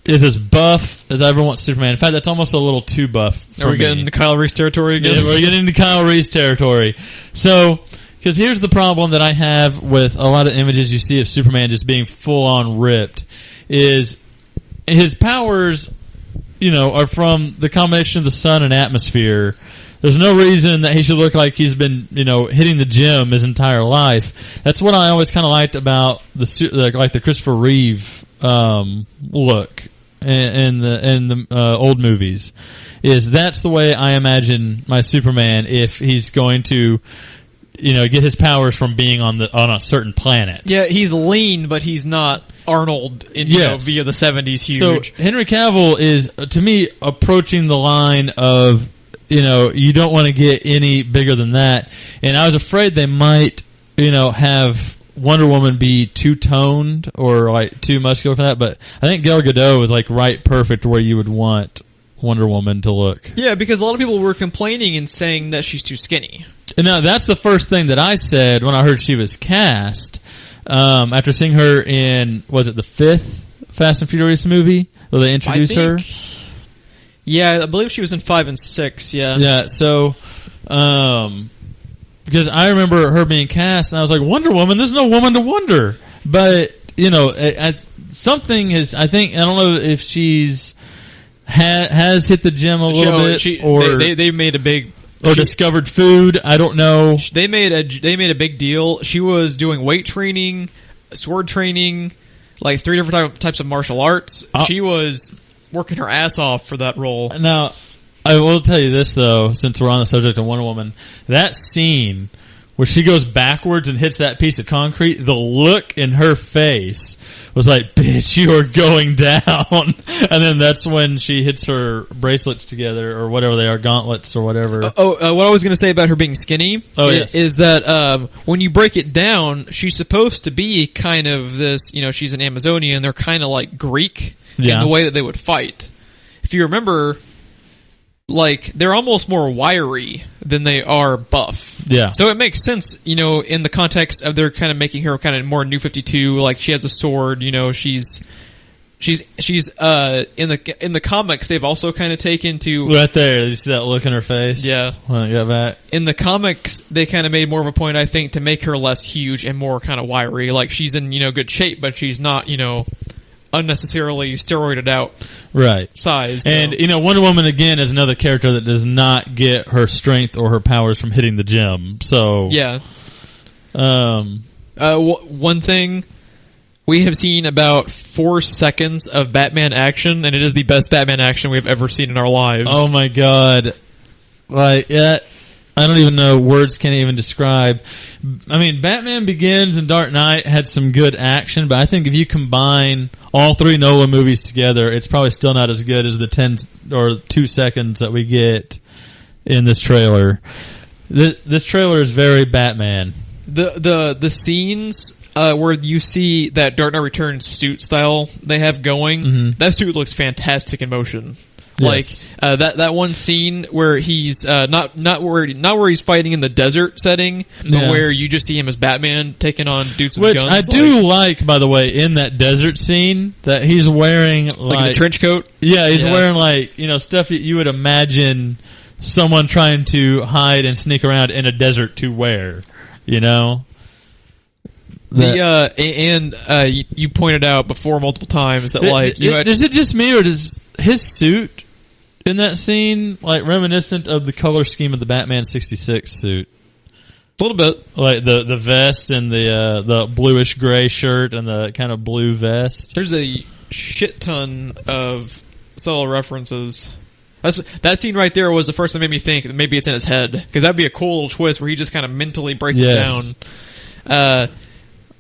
is as buff as I ever want Superman. In fact, that's almost a little too buff for me. Are we getting into Kyle Reese territory again? Yeah, we're getting into Kyle Reese territory. So, because here's the problem that I have with a lot of images you see of Superman just being full-on ripped, is his powers, are from the combination of the sun and atmosphere. There's no reason that he should look like he's been, hitting the gym his entire life. That's what I always kind of liked about the Christopher Reeve look in the old movies. Is that's the way I imagine my Superman if he's going to, get his powers from being on a certain planet. Yeah, he's lean, but he's not Arnold via the 70s huge. So Henry Cavill is, to me, approaching the line of you don't want to get any bigger than that. And I was afraid they might, have Wonder Woman be too toned or like too muscular for that. But I think Gal Gadot is like right perfect where you would want Wonder Woman to look. Yeah, because a lot of people were complaining and saying that she's too skinny. And now that's the first thing that I said when I heard she was cast. After seeing her in, was it the 5th Fast and Furious movie where they introduced her? Yeah, I believe she was in 5 and 6, yeah. Yeah, so, because I remember her being cast, and I was like, Wonder Woman, there's no woman to wonder. But, something is, I don't know if she's, has hit the gym a little bit, or... They made a big... Or discovered food, I don't know. They made a big deal. She was doing weight training, sword training, like 3 different types of martial arts. She was working her ass off for that role. Now, I will tell you this, though, since we're on the subject of Wonder Woman. That scene where she goes backwards and hits that piece of concrete, the look in her face was like, bitch, you are going down. And then that's when she hits her bracelets together, or whatever they are, gauntlets or whatever. What I was going to say about her being skinny is that when you break it down, she's supposed to be kind of this, she's an Amazonian, they're kind of like Greek in the way that they would fight. If you remember... Like, they're almost more wiry than they are buff. Yeah. So it makes sense, in the context of they're kind of making her kind of more New 52, like she has a sword, she's in the comics they've also kind of taken to... Right there, you see that look in her face? Yeah. When I got back. In the comics, they kind of made more of a point, I think, to make her less huge and more kind of wiry. Like, she's in, good shape, but she's not, unnecessarily steroided out size. So. And, Wonder Woman, again, is another character that does not get her strength or her powers from hitting the gym. So... Yeah. One thing... We have seen about 4 seconds of Batman action, and it is the best Batman action we've ever seen in our lives. Oh my god. Like, I don't even know, words can't even describe. I mean, Batman Begins and Dark Knight had some good action, but I think if you combine all 3 Nolan movies together, it's probably still not as good as the 10 or 2 seconds that we get in this trailer. This trailer is very Batman. The scenes... where you see that Dark Knight Returns suit style they have going, that suit looks fantastic in motion. Yes. Like that one scene where he's not where he's fighting in the desert setting, but where you just see him as Batman taking on dudes with guns. Which I do like, by the way, in that desert scene that he's wearing like a trench coat. Yeah, he's wearing like stuff that you would imagine someone trying to hide and sneak around in a desert to wear. You pointed out before multiple times that is it just me, or does his suit in that scene reminiscent of the color scheme of the Batman 66 suit? A little bit, like the vest and the bluish gray shirt and the kind of blue vest. There's a shit ton of subtle references. That scene right there was the first that made me think that maybe it's in his head, because that'd be a cool little twist where he just kind of mentally breaks it down.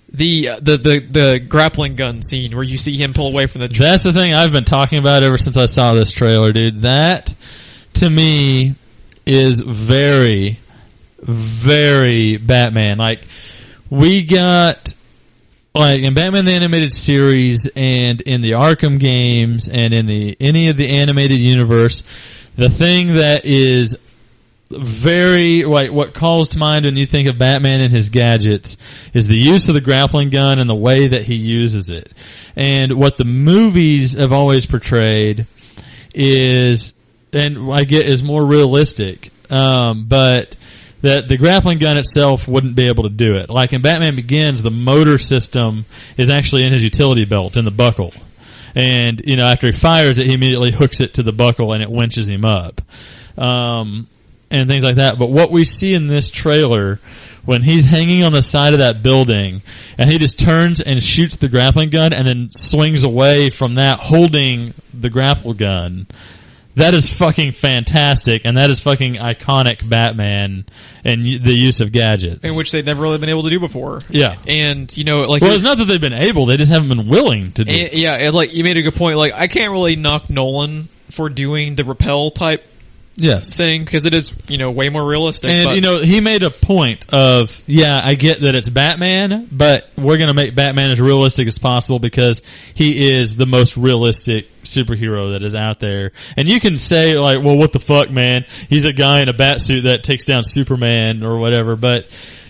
The grappling gun scene where you see him pull away from the... That's the thing I've been talking about ever since I saw this trailer, dude. That, to me, is very, very Batman. Like, we got... Like, in Batman the Animated Series and in the Arkham games and in any of the animated universe, the thing that is very, what calls to mind when you think of Batman and his gadgets is the use of the grappling gun and the way that he uses it. And what the movies have always portrayed is, and I get is more realistic, but that the grappling gun itself wouldn't be able to do it. Like in Batman Begins, the motor system is actually in his utility belt, in the buckle. And, after he fires it, he immediately hooks it to the buckle and it winches him up. And things like that. But what we see in this trailer, when he's hanging on the side of that building, and he just turns and shoots the grappling gun and then swings away from that holding the grapple gun, that is fucking fantastic, and that is fucking iconic Batman and the use of gadgets. In which they've never really been able to do before. Yeah. And, well, it's not that they've been able, they just haven't been willing to do it. Yeah, you made a good point. Like, I can't really knock Nolan for doing the rappel type thing because it is, way more realistic. And, he made a point of, I get that it's Batman, but we're going to make Batman as realistic as possible because he is the most realistic superhero that is out there. And you can say, like, well, what the fuck, man? He's a guy in a bat suit that takes down Superman or whatever, but...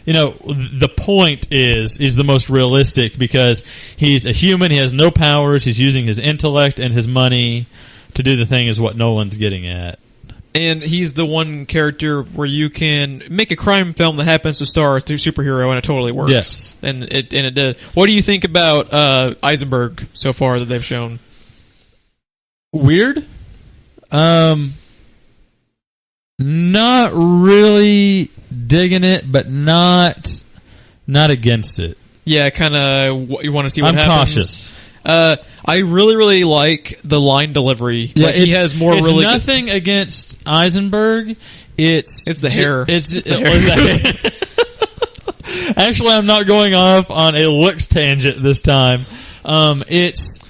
the point is the most realistic because he's a human, he has no powers, he's using his intellect and his money to do the thing is what Nolan's getting at. And he's the one character where you can make a crime film that happens to star a superhero and it totally works. Yes. And it did. What do you think about Eisenberg so far that they've shown? Weird. Not really digging it, but not against it. Yeah, kind of. You want to see what happens. I'm cautious. I really like the line delivery. Yeah, he has more it's really. Nothing against Eisenberg. It's the hair. It's the hair. Actually, I'm not going off on a looks tangent this time. It's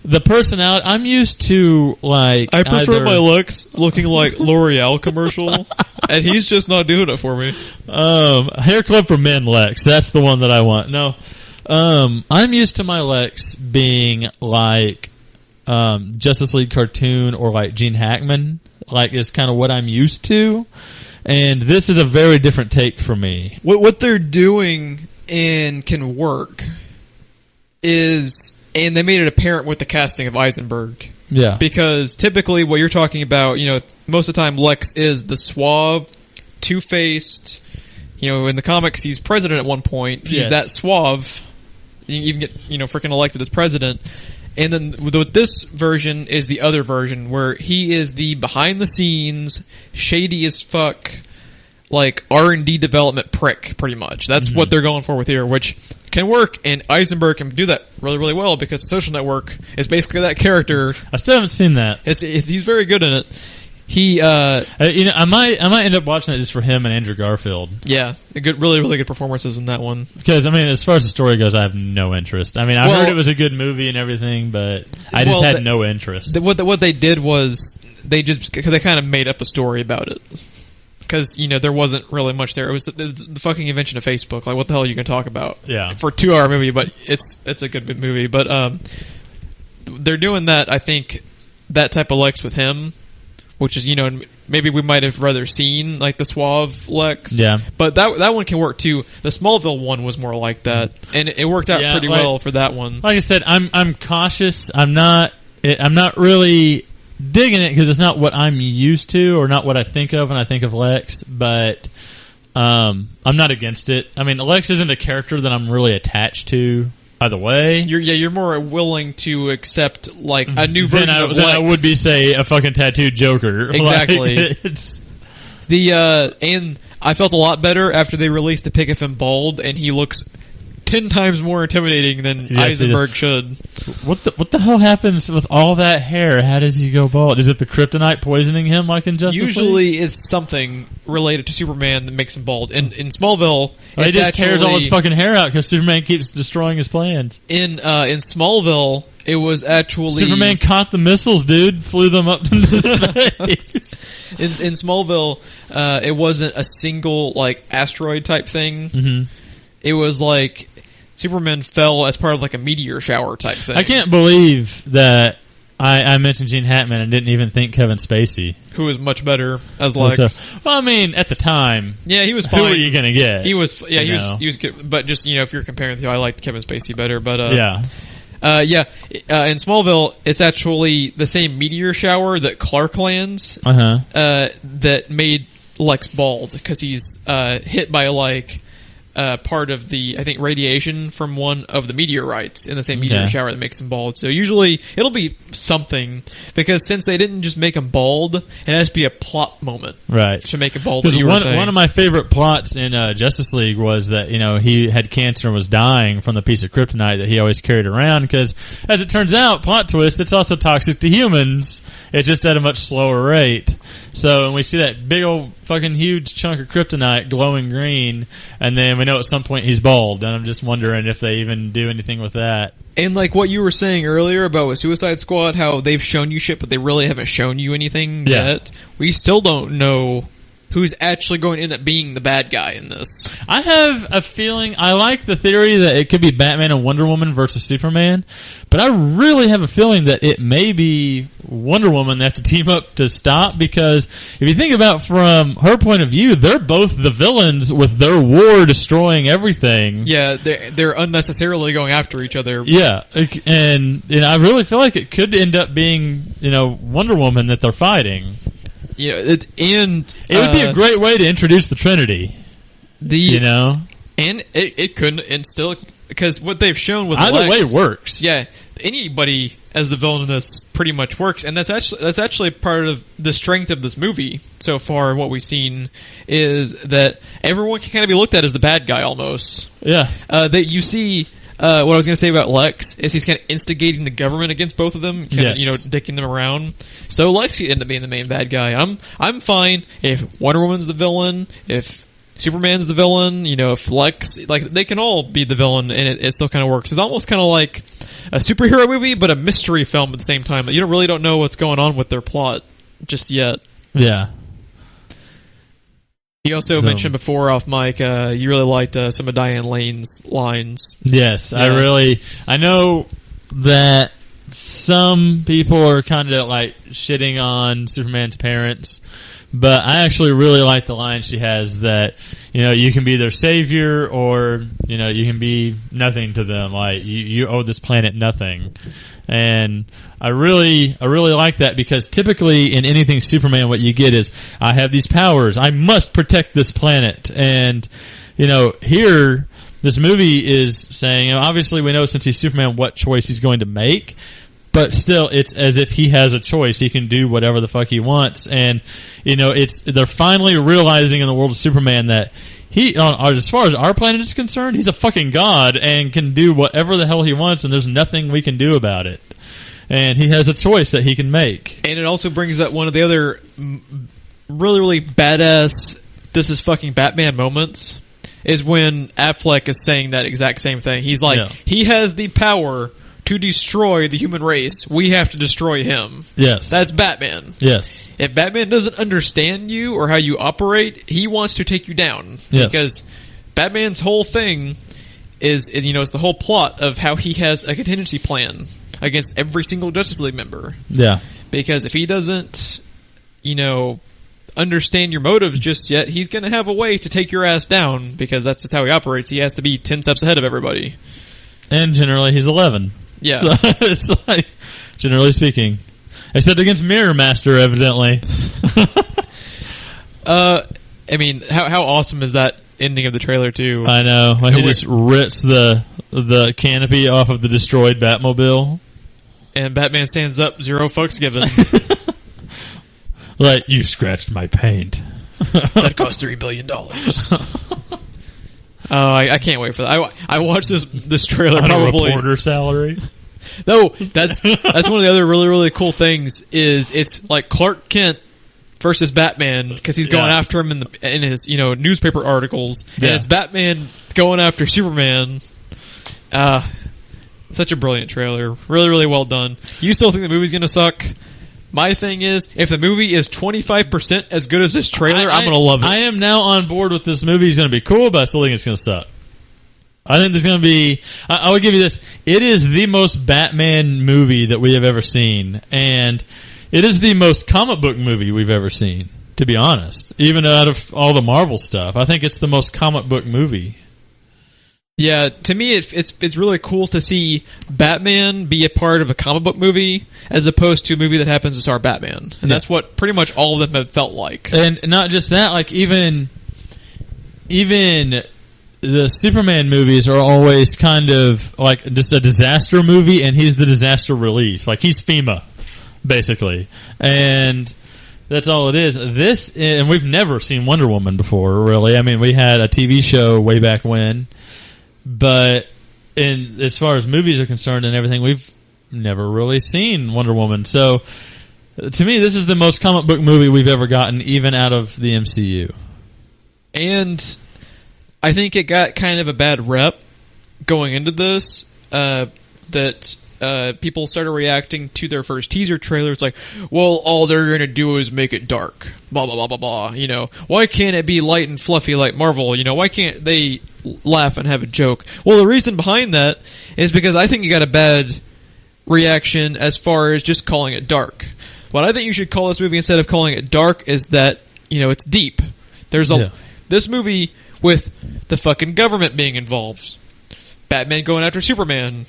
the personality. I'm used to I prefer my looks looking like L'Oreal commercial, and he's just not doing it for me. Hair club for men, Lex. That's the one that I want. No, I'm used to my Lex being like Justice League cartoon or like Gene Hackman. Is kind of what I'm used to, and this is a very different take for me. What they're doing and can work is. And they made it apparent with the casting of Eisenberg. Yeah. Because typically what you're talking about, most of the time Lex is the suave, two-faced, in the comics he's president at one point. He's that suave. You even get, freaking elected as president. And then with this version is the other version where he is the behind-the-scenes, shady as fuck, R&D development prick, pretty much. That's what they're going for with here, which can work, and Eisenberg can do that really, really well because The Social Network is basically that character. I still haven't seen that. He's very good in it. He, I might end up watching it just for him and Andrew Garfield. Yeah, really, really good performances in that one. Because as far as the story goes, I have no interest. I heard it was a good movie and everything, but I just had no interest. What they did was they kind of made up a story about it. Because, there wasn't really much there. It was the fucking invention of Facebook. What the hell are you going to talk about? Yeah. For a 2-hour movie, but it's a good movie. But they're doing that, I think, that type of Lex with him, which is, maybe we might have rather seen, the suave Lex. Yeah. But that one can work, too. The Smallville one was more like that. And it worked out pretty well for that one. Like I said, I'm cautious. I'm not really... digging it because it's not what I'm used to or not what I think of when I think of Lex, but I'm not against it. Lex isn't a character that I'm really attached to either way. You're more willing to accept a new version of Lex. Than I would be, say, a fucking tattooed Joker. Exactly. And I felt a lot better after they released a pic of him bald, and he looks 10 times more intimidating than Eisenberg should. What the hell happens with all that hair? How does he go bald? Is it the kryptonite poisoning him like in Justice League? Usually it's something related to Superman that makes him bald. In Smallville, he just tears all his fucking hair out because Superman keeps destroying his plans. In Smallville, it was actually... Superman caught the missiles, dude. Flew them up into space. In Smallville, it wasn't a single asteroid type thing. Mm-hmm. It was Superman fell as part of a meteor shower type thing. I can't believe that I mentioned Gene Hackman and didn't even think Kevin Spacey. Who was much better as Lex. At the time... Yeah, he was fine. Who are you going to get? He was good. But just, if you're comparing the two, I liked Kevin Spacey better. But, yeah. In Smallville, it's actually the same meteor shower that Clark lands that made Lex bald because he's hit by part of the, I think, radiation from one of the meteorites in the same meteor shower that makes him bald. So usually it'll be something, because since they didn't just make him bald, it has to be a plot moment, right, to make it bald. One of my favorite plots in Justice League was that he had cancer and was dying from the piece of kryptonite that he always carried around. Because as it turns out, plot twist, it's also toxic to humans. It's just at a much slower rate. So when we see that big old fucking huge chunk of kryptonite glowing green, and then we know at some point he's bald, and I'm just wondering if they even do anything with that. And like what you were saying earlier about with Suicide Squad, how they've shown you shit, but they really haven't shown you anything yet. We still don't know who's actually going to end up being the bad guy in this. I have a feeling, I like the theory that it could be Batman and Wonder Woman versus Superman, but I really have a feeling that it may be Wonder Woman they have to team up to stop, because if you think about from her point of view, they're both the villains with their war destroying everything. Yeah, they're unnecessarily going after each other. Yeah, and I really feel like it could end up being, Wonder Woman that they're fighting. It would be a great way to introduce the Trinity. And it couldn't, and still, because what they've shown with either Lex, way works. Yeah, anybody as the villain in this pretty much works, and that's actually part of the strength of this movie so far. What we've seen is that everyone can kind of be looked at as the bad guy almost. Yeah, that you see. What I was going to say about Lex is he's kind of instigating the government against both of them, kind of, dicking them around. So Lex could end up being the main bad guy. I'm fine if Wonder Woman's the villain, if Superman's the villain, if Lex, like, they can all be the villain, and it still kind of works. It's almost kind of like a superhero movie, but a mystery film at the same time. You don't know what's going on with their plot just yet. Yeah. You also mentioned before off mic, you really liked some of Diane Lane's lines. Yes, yeah. I know that some people are kind of like shitting on Superman's parents, but I actually really like the line she has that, you can be their savior, or, you can be nothing to them. Like, you owe this planet nothing. And I really like that, because typically in anything Superman, what you get is, I have these powers, I must protect this planet. And, here, this movie is saying, obviously we know since he's Superman what choice he's going to make, but still, it's as if he has a choice. He can do whatever the fuck he wants. And, they're finally realizing in the world of Superman that he, as far as our planet is concerned, he's a fucking god and can do whatever the hell he wants, and there's nothing we can do about it. And he has a choice that he can make. And it also brings up one of the other really, really badass, this is fucking Batman moments, is when Affleck is saying that exact same thing. He's like, he has the power to destroy the human race. We have to destroy him. Yes. That's Batman. Yes. If Batman doesn't understand you or how you operate, he wants to take you down. Yes. Because Batman's whole thing is, it's the whole plot of how he has a contingency plan against every single Justice League member. Yeah. Because if he doesn't, understand your motives just yet, he's going to have a way to take your ass down, because that's just how he operates. He has to be 10 steps ahead of everybody. And generally he's 11. Yeah. So it's like, generally speaking. Except against Mirror Master, evidently. How awesome is that ending of the trailer, too? I know. When he just rips the canopy off of the destroyed Batmobile. And Batman stands up, 0 fucks given. Like, you scratched my paint. That cost $3 billion. Oh, I can't wait for that. I watched this trailer on probably. A reporter salary. No, that's one of the other really, really cool things is it's like Clark Kent versus Batman, because he's going after him in his newspaper articles, and it's Batman going after Superman. Such a brilliant trailer. Really, really well done. You still think the movie's gonna suck? My thing is, if the movie is 25% as good as this trailer, I'm going to love it. I am now on board with this movie. It's going to be cool, but I still think it's going to suck. I think there's going to be... I would give you this. It is the most Batman movie that we have ever seen. And it is the most comic book movie we've ever seen, to be honest. Even out of all the Marvel stuff. I think it's the most comic book movie. Yeah, to me, it's really cool to see Batman be a part of a comic book movie as opposed to a movie that happens to star Batman. And that's what pretty much all of them have felt like. And not just that, like even the Superman movies are always kind of like just a disaster movie, and he's the disaster relief. Like, he's FEMA, basically. And that's all it is. This, and we've never seen Wonder Woman before, really. I mean, we had a TV show way back when. But as far as movies are concerned and everything, we've never really seen Wonder Woman. So To me, this is the most comic book movie we've ever gotten, even out of the MCU. And I think it got kind of a bad rep going into this, that people started reacting to their first teaser trailer. It's like, well, all they're going to do is make it dark. Blah, blah, blah, blah, blah. You know, why can't it be light and fluffy like Marvel? You know, why can't they laugh and have a joke? Well, the reason behind that is because I think you got a bad reaction as far as just calling it dark. What I think you should call this movie instead of calling it dark is that, you know, it's deep. There's this movie with the fucking government being involved. Batman going after Superman.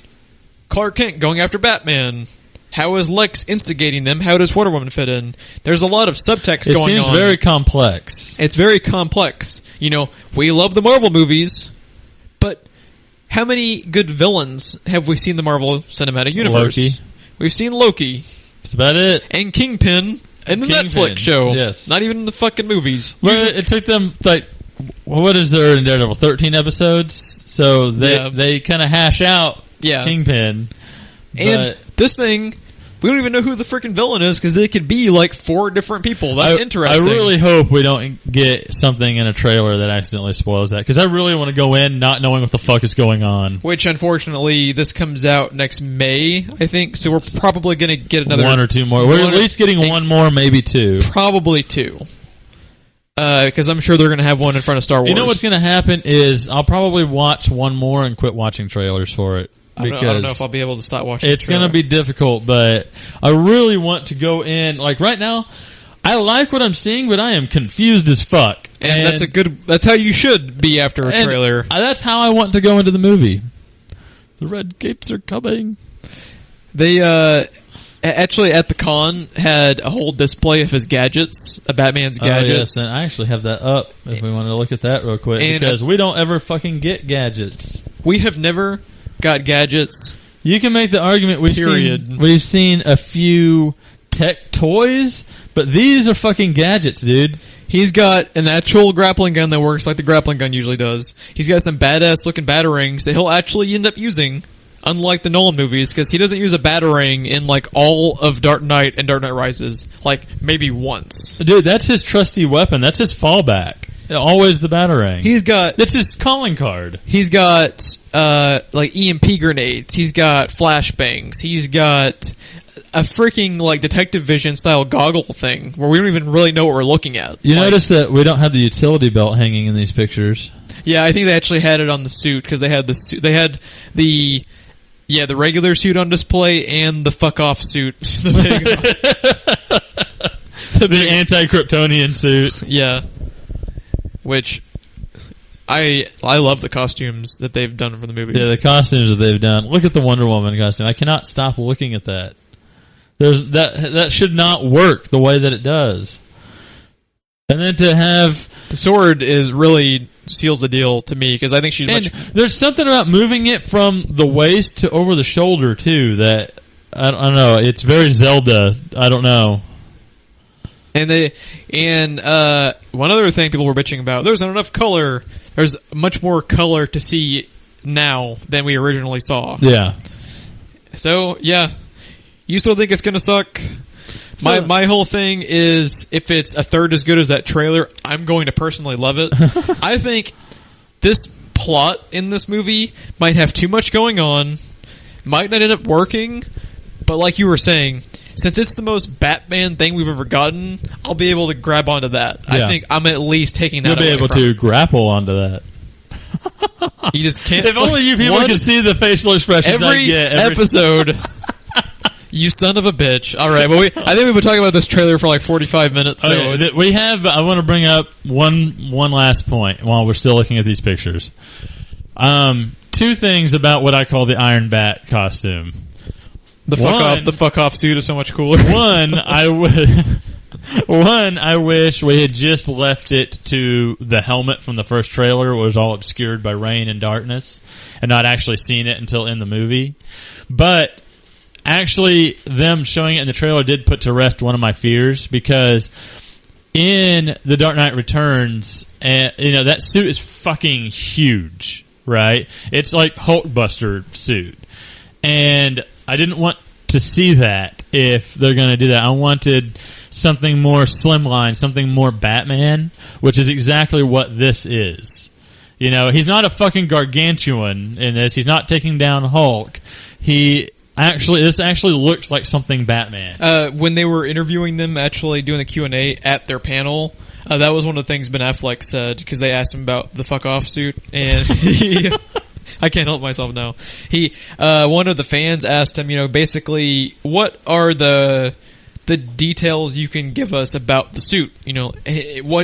Clark Kent going after Batman. How is Lex instigating them? How does Wonder Woman fit in? There's a lot of subtext going on. It seems very complex. It's very complex. You know, we love the Marvel movies, but how many good villains have we seen in the Marvel Cinematic Universe? Loki. We've seen Loki. That's about it. And Kingpin in the Netflix show. Yes. Not even in the fucking movies. Well, it took them, like, what is there in Daredevil? 13 episodes? So they kind of hash out Kingpin. And this thing, we don't even know who the freaking villain is because it could be like 4 different people. That's interesting. I really hope we don't get something in a trailer that accidentally spoils that, because I really want to go in not knowing what the fuck is going on. Which, unfortunately, this comes out next May, I think, so we're probably going to get another 1 or 2 more. We're at least getting 1 more, maybe 2. Probably 2. Because I'm sure they're going to have one in front of Star Wars. You know what's going to happen is I'll probably watch 1 more and quit watching trailers for it. I don't know if I'll be able to stop watching. It's going to be difficult, but I really want to go in. Like right now, I like what I'm seeing, but I am confused as fuck. And that's how you should be after a trailer. That's how I want to go into the movie. The red capes are coming. They actually at the con had a whole display of his gadgets, Batman's gadgets. Oh, yes, and I actually have that up if we want to look at that real quick, because we don't ever fucking get gadgets. We have never got gadgets. You can make the argument we've seen a few tech toys, but these are fucking gadgets, dude. He's got an actual grappling gun that works like the grappling gun usually does. He's got some badass looking batarangs that he'll actually end up using, unlike the Nolan movies, because he doesn't use a batarang in like all of Dark Knight and Dark Knight Rises, like maybe once. Dude, that's his trusty weapon. That's his fallback. Always the batarang. That's his calling card. He's got like EMP grenades. He's got flashbangs. He's got a freaking like detective vision style goggle thing where we don't even really know what we're looking at. You notice that we don't have the utility belt hanging in these pictures. Yeah, I think they actually had it on the suit because they had the suit. They had the regular suit on display and the fuck off suit. The anti-Kryptonian suit. Yeah. Which I love the costumes that they've done for the movie. Yeah, the costumes that they've done. Look at the Wonder Woman costume. I cannot stop looking at that. That should not work the way that it does. And then to have the sword is really seals the deal to me because I think she's there's something about moving it from the waist to over the shoulder too that I don't know. It's very Zelda. I don't know. And one other thing people were bitching about, there's not enough color. There's much more color to see now than we originally saw. Yeah. So, yeah. You still think it's going to suck? My whole thing is, if it's a third as good as that trailer, I'm going to personally love it. I think this plot in this movie might have too much going on, might not end up working, but like you were saying, since it's the most Batman thing we've ever gotten, I'll be able to grab onto that. Yeah. I think I'm at least taking that. You'll be able to grapple onto that. You just can't. If only you people could see the facial expressions I get every episode. You son of a bitch. All right, well, I think we've been talking about this trailer for like 45 minutes. So we have. I want to bring up one last point while we're still looking at these pictures. 2 things about what I call the Iron Bat costume. The fuck off suit is so much cooler. I wish we had just left it to the helmet from the first trailer. It was all obscured by rain and darkness, and not actually seen it until in the movie. But actually, them showing it in the trailer did put to rest one of my fears, because in The Dark Knight Returns, that suit is fucking huge, right? It's like Hulkbuster suit, and I didn't want to see that if they're going to do that. I wanted something more slimline, something more Batman, which is exactly what this is. You know, he's not a fucking gargantuan in this. He's not taking down Hulk. This actually looks like something Batman. When they were interviewing them, actually doing the Q&A at their panel, that was one of the things Ben Affleck said, because they asked him about the fuck off suit, and I can't help myself now. One of the fans asked him, you know, basically, what are the details you can give us about the suit? You know,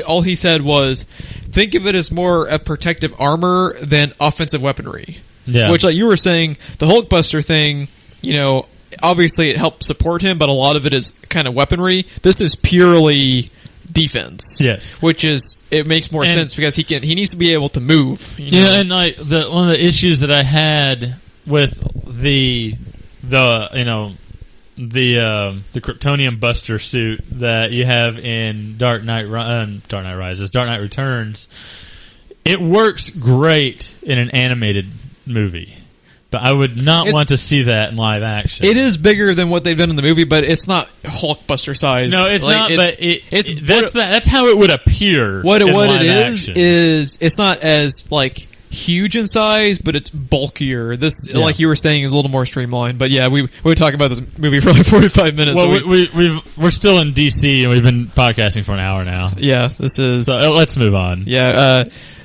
all he said was, think of it as more a protective armor than offensive weaponry. Yeah. Which, like you were saying, the Hulkbuster thing, you know, obviously it helps support him, but a lot of it is kind of weaponry. This is purely defense. Yes. Which is, it makes more sense because he needs to be able to move. You know? Yeah, and like one of the issues that I had with the Kryptonian Buster suit that you have in Dark Knight Returns, it works great in an animated movie. But I would not want to see that in live action. It is bigger than what they've done in the movie, but it's not Hulkbuster size. No, it's not. But that's how it would appear. What it is it's not as like huge in size, but it's bulkier. This, like you were saying, is a little more streamlined. But yeah, we were talking about this movie for like 45 minutes. Well, we're still in DC and we've been podcasting for an hour now. Yeah, this is. So let's move on. Yeah.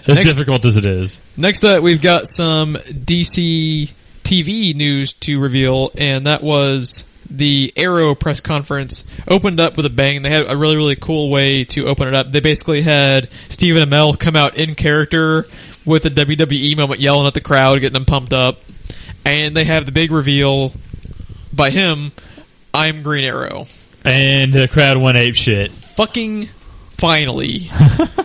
As difficult as it is. Next up, we've got some DC TV news to reveal, and that was the Arrow press conference opened up with a bang. They had a really, really cool way to open it up. They basically had Stephen Amell come out in character with a WWE moment, yelling at the crowd, getting them pumped up. And they have the big reveal by him, I'm Green Arrow. And the crowd went ape shit. Fucking finally.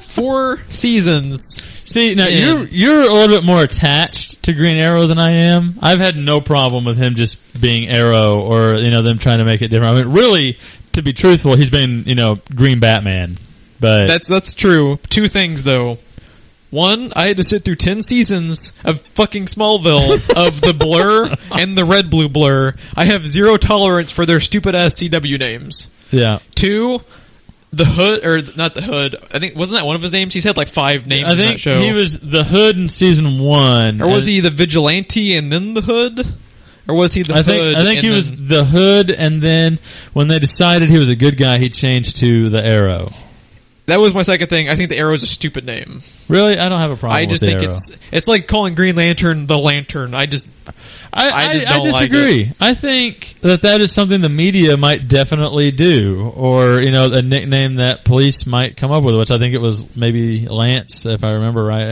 4 seasons. See, now you're a little bit more attached to Green Arrow than I am. I've had no problem with him just being Arrow or, you know, them trying to make it different. I mean, really, to be truthful, he's been, you know, Green Batman. But that's true. 2 things, though. 1, I had to sit through 10 seasons of fucking Smallville of the Blur and the Red Blue Blur. I have 0 tolerance for their stupid-ass CW names. Yeah. 2, the Hood, or not the Hood, I think, wasn't that one of his names? He said like 5 names in that show. I think he was the Hood in season 1. Or was he the Vigilante and then the Hood? Or was he the Hood? I think he was the Hood, and then when they decided he was a good guy, he changed to the Arrow. That was my second thing. I think the Arrow is a stupid name. Really? I don't have a problem with the Arrow. I just think it's like calling Green Lantern the Lantern. I disagree. Like it. I think that is something the media might definitely do, or, you know, a nickname that police might come up with, which I think it was maybe Lance, if I remember right.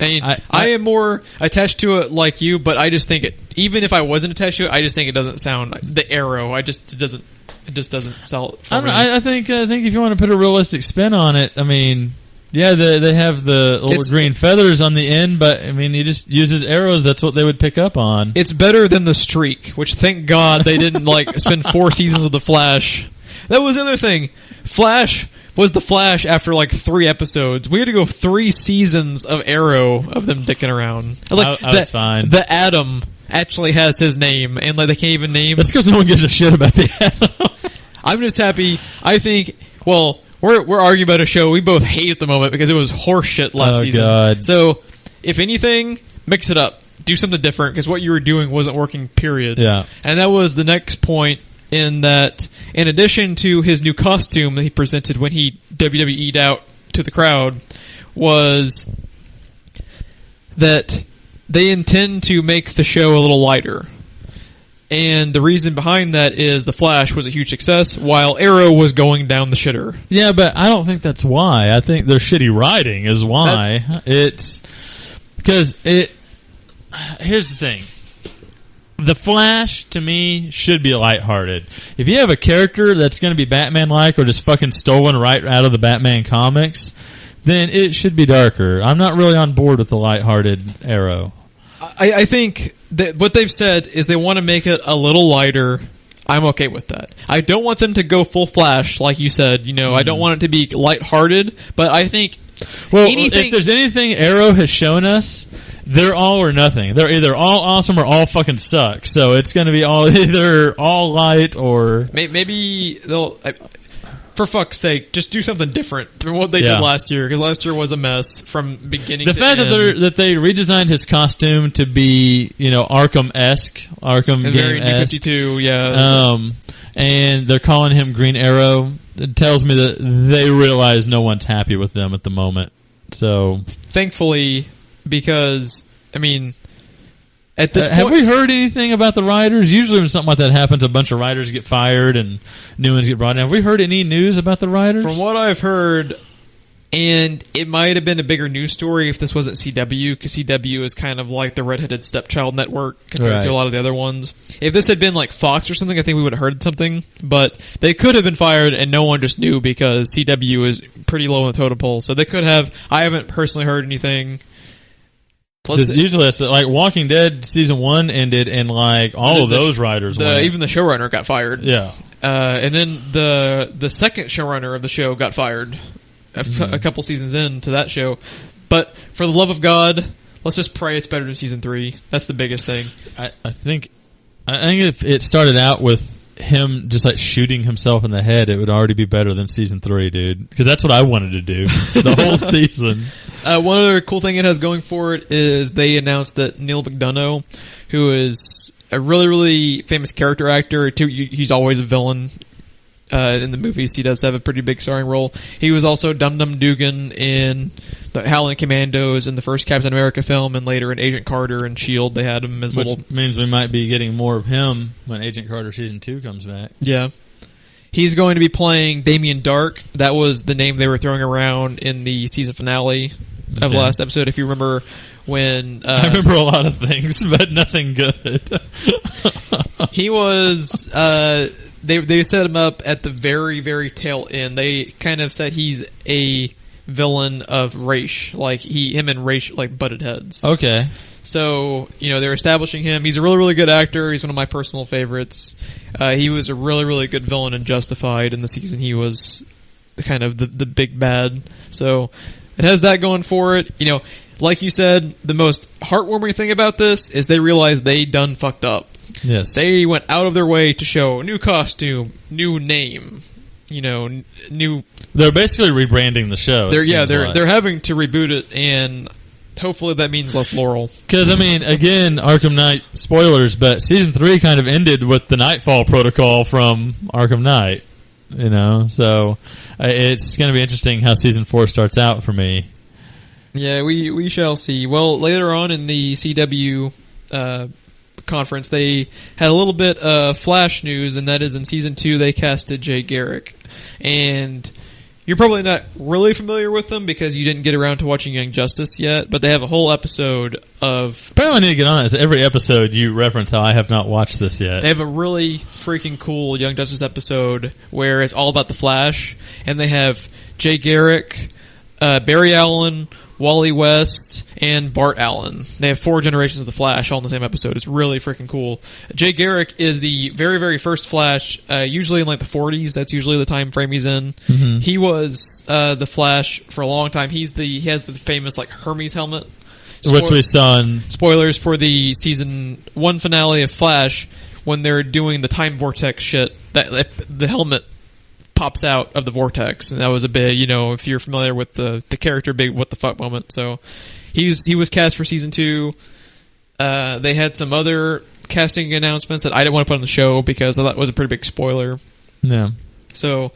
I am more attached to it like you, but I just think even if I wasn't attached to it, I just think it doesn't sound the Arrow. It just doesn't sell it for me. I think if you want to put a realistic spin on it, I mean, yeah, they have the little green feathers on the end, but I mean, he just uses arrows. That's what they would pick up on. It's better than the Streak, which thank God they didn't spend 4 seasons of the Flash. That was the other thing. Flash was the Flash after 3 episodes. We had to go 3 seasons of Arrow of them dicking around. I was fine. The Atom actually has his name, and they can't even name. That's because no one gives a shit about the Atom. I'm just happy. I think. Well, we're arguing about a show we both hate at the moment because it was horseshit last season. God. So, if anything, mix it up. Do something different because what you were doing wasn't working. Period. Yeah. And that was the next point. In that, in addition to his new costume that he presented when he WWE'd out to the crowd, was that they intend to make the show a little lighter. And the reason behind that is The Flash was a huge success, while Arrow was going down the shitter. Yeah, but I don't think that's why. I think their shitty writing is why. It's because here's the thing. The Flash, to me, should be lighthearted. If you have a character that's going to be Batman-like or just fucking stolen right out of the Batman comics, then it should be darker. I'm not really on board with the lighthearted Arrow. I think that what they've said is they want to make it a little lighter. I'm okay with that. I don't want them to go full Flash, like you said. I don't want it to be lighthearted, but I think if there's anything Arrow has shown us they're all or nothing. They're either all awesome or all fucking suck. So it's going to be either all light or maybe they'll. For fuck's sake, just do something different than what they did last year, because last year was a mess from beginning to end. The fact that they redesigned his costume to be, Arkham-esque, Arkham game-esque. Very New 52, yeah. And they're calling him Green Arrow. It tells me that they realize no one's happy with them at the moment. So, thankfully, because, at this point, have we heard anything about the writers? Usually when something like that happens, a bunch of writers get fired and new ones get brought in. Have we heard any news about the writers? From what I've heard, and it might have been a bigger news story if this wasn't CW, because CW is kind of like the redheaded stepchild network compared to a lot of the other ones. If this had been like Fox or something, I think we would have heard something. But they could have been fired and no one just knew, because CW is pretty low on the totem pole. So they could have. I haven't personally heard anything. Because usually it's like Walking Dead season 1 ended, and like all of those writers went. Even the showrunner got fired. Yeah. And then the second showrunner of the show got fired a couple seasons into that show. But for the love of God, let's just pray it's better than season 3. That's the biggest thing. I think if it started out with him just like shooting himself in the head, it would already be better than season 3, dude. Because that's what I wanted to do the whole season. One other cool thing it has going for it is they announced that Neil McDonough, who is a really, really famous character actor, he's always a villain in the movies. He does have a pretty big starring role. He was also Dum Dum Dugan in the Howling Commandos in the first Captain America film, and later in Agent Carter and S.H.I.E.L.D. They had him as Which means we might be getting more of him when Agent Carter season 2 comes back. Yeah. He's going to be playing Damien Dark. That was the name they were throwing around in the season finale of the last episode. If you remember when... I remember a lot of things, but nothing good. He was... They set him up at the very, very tail end. They kind of said he's a villain of Raish. Like, him and Raish, like, butted heads. Okay. So, they're establishing him. He's a really, really good actor. He's one of my personal favorites. He was a really, really good villain in Justified in the season. He was kind of the big bad. So, it has that going for it. Like you said, the most heartwarming thing about this is they realized they done fucked up. Yes. They went out of their way to show new costume, new name, new... They're basically rebranding the show. They're having to reboot it, and hopefully that means less Laurel. Because, again, Arkham Knight, spoilers, but season 3 kind of ended with the Nightfall protocol from Arkham Knight, so it's going to be interesting how season 4 starts out for me. Yeah, we shall see. Well, later on in the CW conference, they had a little bit of Flash news, and that is in season 2 they casted Jay Garrick. And you're probably not really familiar with them because you didn't get around to watching Young Justice yet, but they have a whole episode of... Apparently I need to get on this. Every episode you reference how I have not watched this yet. They have a really freaking cool Young Justice episode where it's all about the Flash, and they have Jay Garrick, Barry Allen, Wally West, and Bart Allen. They have 4 generations of the Flash all in the same episode. It's really freaking cool. Jay Garrick is the very, very first Flash, usually in like the 40s. That's usually the time frame he's in. Mm-hmm. He was the Flash for a long time. He has the famous like Hermes helmet. Which we saw in... Spoilers for the season 1 finale of Flash, when they're doing the time vortex shit, the helmet pops out of the vortex, and that was a big, if you're familiar with the character, big what the fuck moment. So he was cast for season 2. They had some other casting announcements that I didn't want to put on the show because I thought it was a pretty big spoiler. Yeah. So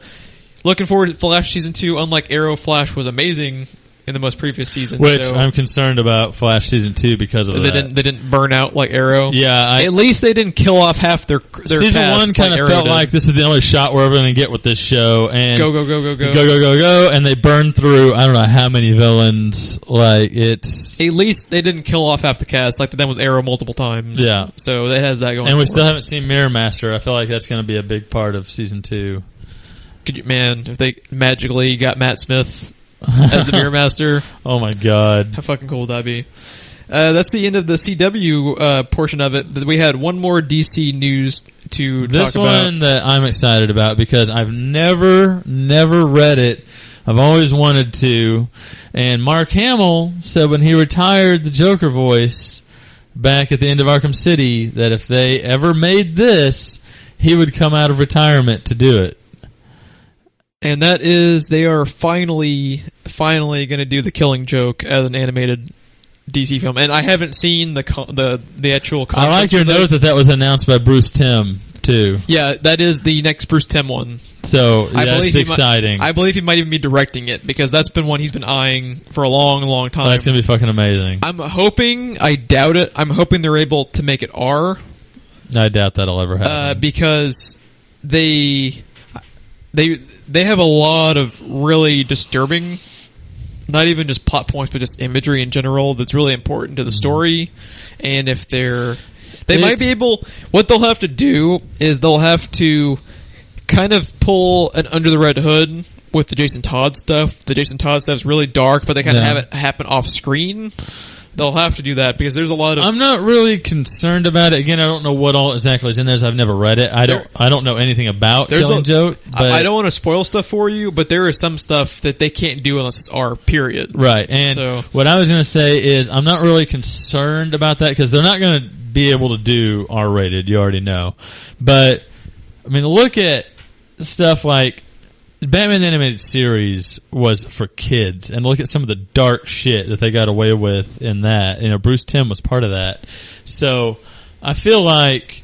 looking forward to Flash season 2. Unlike Arrow, Flash was amazing in the most previous season. Which I'm concerned about Flash season 2 because of that. They didn't burn out like Arrow. Yeah. At least they didn't kill off half their season cast 1 kind like of Arrow felt did. like this is the only shot we're ever going to get with this show. And go. And they burned through, I don't know how many villains. Like, it's... At least they didn't kill off half the cast like they've done with Arrow multiple times. Yeah. So it has that going And we for still it. haven't seen Mirror Master. I feel like that's going to be a big part of season 2. If they magically got Matt Smith as the Mirror Master. Oh my god. How fucking cool would that be? That's the end of the CW portion of it. We had one more DC news to talk about. This one that I'm excited about because I've never read it I've always wanted to. And Mark Hamill said when he retired the Joker voice back at the end of Arkham City that if they ever made this, he would come out of retirement to do it. And that is, they are finally going to do the Killing Joke as an animated DC film. And I haven't seen the actual concept. I like your note that was announced by Bruce Timm, too. Yeah, that is the next Bruce Timm one. So, that's exciting. I believe he might even be directing it, because that's been one he's been eyeing for a long, long time. That's going to be fucking amazing. I doubt it, I'm hoping they're able to make it R. I doubt that'll ever happen. Because they have a lot of really disturbing, not even just plot points, but just imagery in general that's really important to the story. And if they might be able, what they'll have to do is they'll have to kind of pull an Under the Red Hood with the Jason Todd stuff. The Jason Todd stuff is really dark, but they kind of have it happen off screen. They'll have to do that because there's a lot of... I'm not really concerned about it. Again, I don't know what all exactly is in there. I've never read it. I don't know anything about Killing Joke. But I don't want to spoil stuff for you, but there is some stuff that they can't do unless it's R, period. Right. And what I was going to say is I'm not really concerned about that because they're not going to be able to do R-rated. You already know. But, I mean, look at stuff like Batman the Animated Series was for kids, and look at some of the dark shit that they got away with in that. You know, Bruce Timm was part of that. So, I feel like,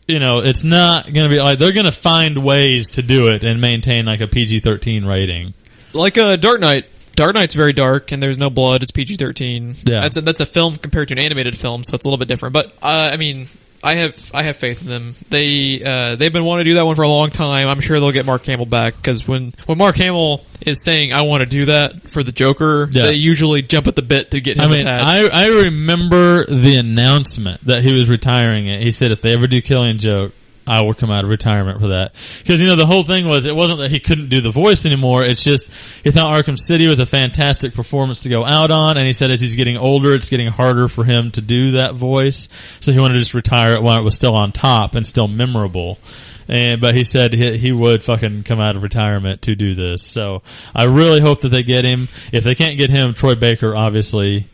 you know, it's not going to be like, they're going to find ways to do it and maintain like a PG-13 rating. Like Dark Knight. Dark Knight's very dark, and there's no blood. It's PG-13. Yeah. That's a film compared to an animated film, so it's a little bit different. But, I mean... I have faith in them. They've been wanting to do that one for a long time. I'm sure they'll get Mark Hamill back because when Mark Hamill is saying I want to do that for the Joker, they usually jump at the bit to get him attached. I remember the announcement that he was retiring it. He said if they ever do Killing Joke, I will come out of retirement for that. Because, you know, the whole thing was, it wasn't that he couldn't do the voice anymore, it's just, he thought Arkham City was a fantastic performance to go out on, and he said as he's getting older, it's getting harder for him to do that voice, so he wanted to just retire it while it was still on top and still memorable. But he said he would fucking come out of retirement to do this. So, I really hope that they get him. If they can't get him, Troy Baker, obviously,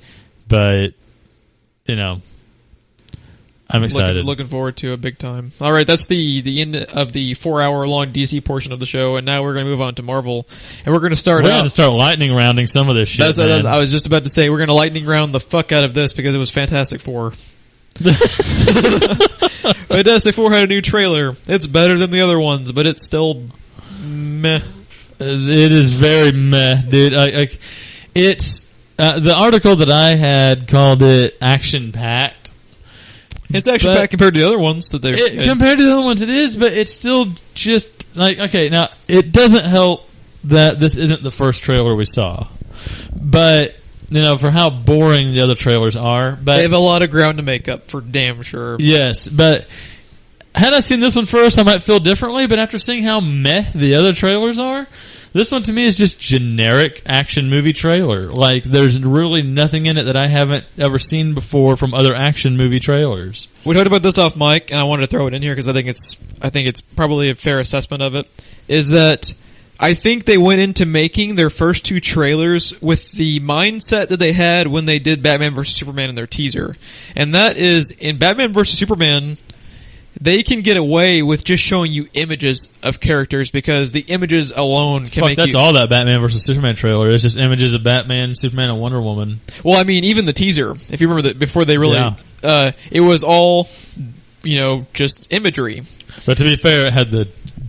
but, you know, I'm excited. Looking forward to it big time. All right, that's the end of the 4-hour-long DC portion of the show, and now we're going to move on to Marvel, and we're going to start. We're going to start lightning rounding some of this shit. I was just about to say we're going to lightning round the fuck out of this because it was Fantastic Four. Fantastic Four had a new trailer. It's better than the other ones, but it's still meh. It is very meh, dude. It's the article that I had called it action-packed. It's actually packed compared to the other ones that compared to the other ones, it is, but it's still just like, okay, now it doesn't help that this isn't the first trailer we saw, but you know, for how boring the other trailers are, but they have a lot of ground to make up for damn sure. Yes, but had I seen this one first, I might feel differently. But after seeing how meh the other trailers are, this one to me is just generic action movie trailer. Like, there's really nothing in it that I haven't ever seen before from other action movie trailers. We talked about this off mic, and I wanted to throw it in here because I think it's probably a fair assessment of it. Is that I think they went into making their first two trailers with the mindset that they had when they did Batman vs Superman in their teaser, and that is in Batman vs Superman. They can get away with just showing you images of characters because the images alone can make that's all that Batman vs. Superman trailer. It's just images of Batman, Superman, and Wonder Woman. Well, I mean, even the teaser, if you remember that before they really... Yeah. It was all, you know, just imagery. But to be fair, it had the,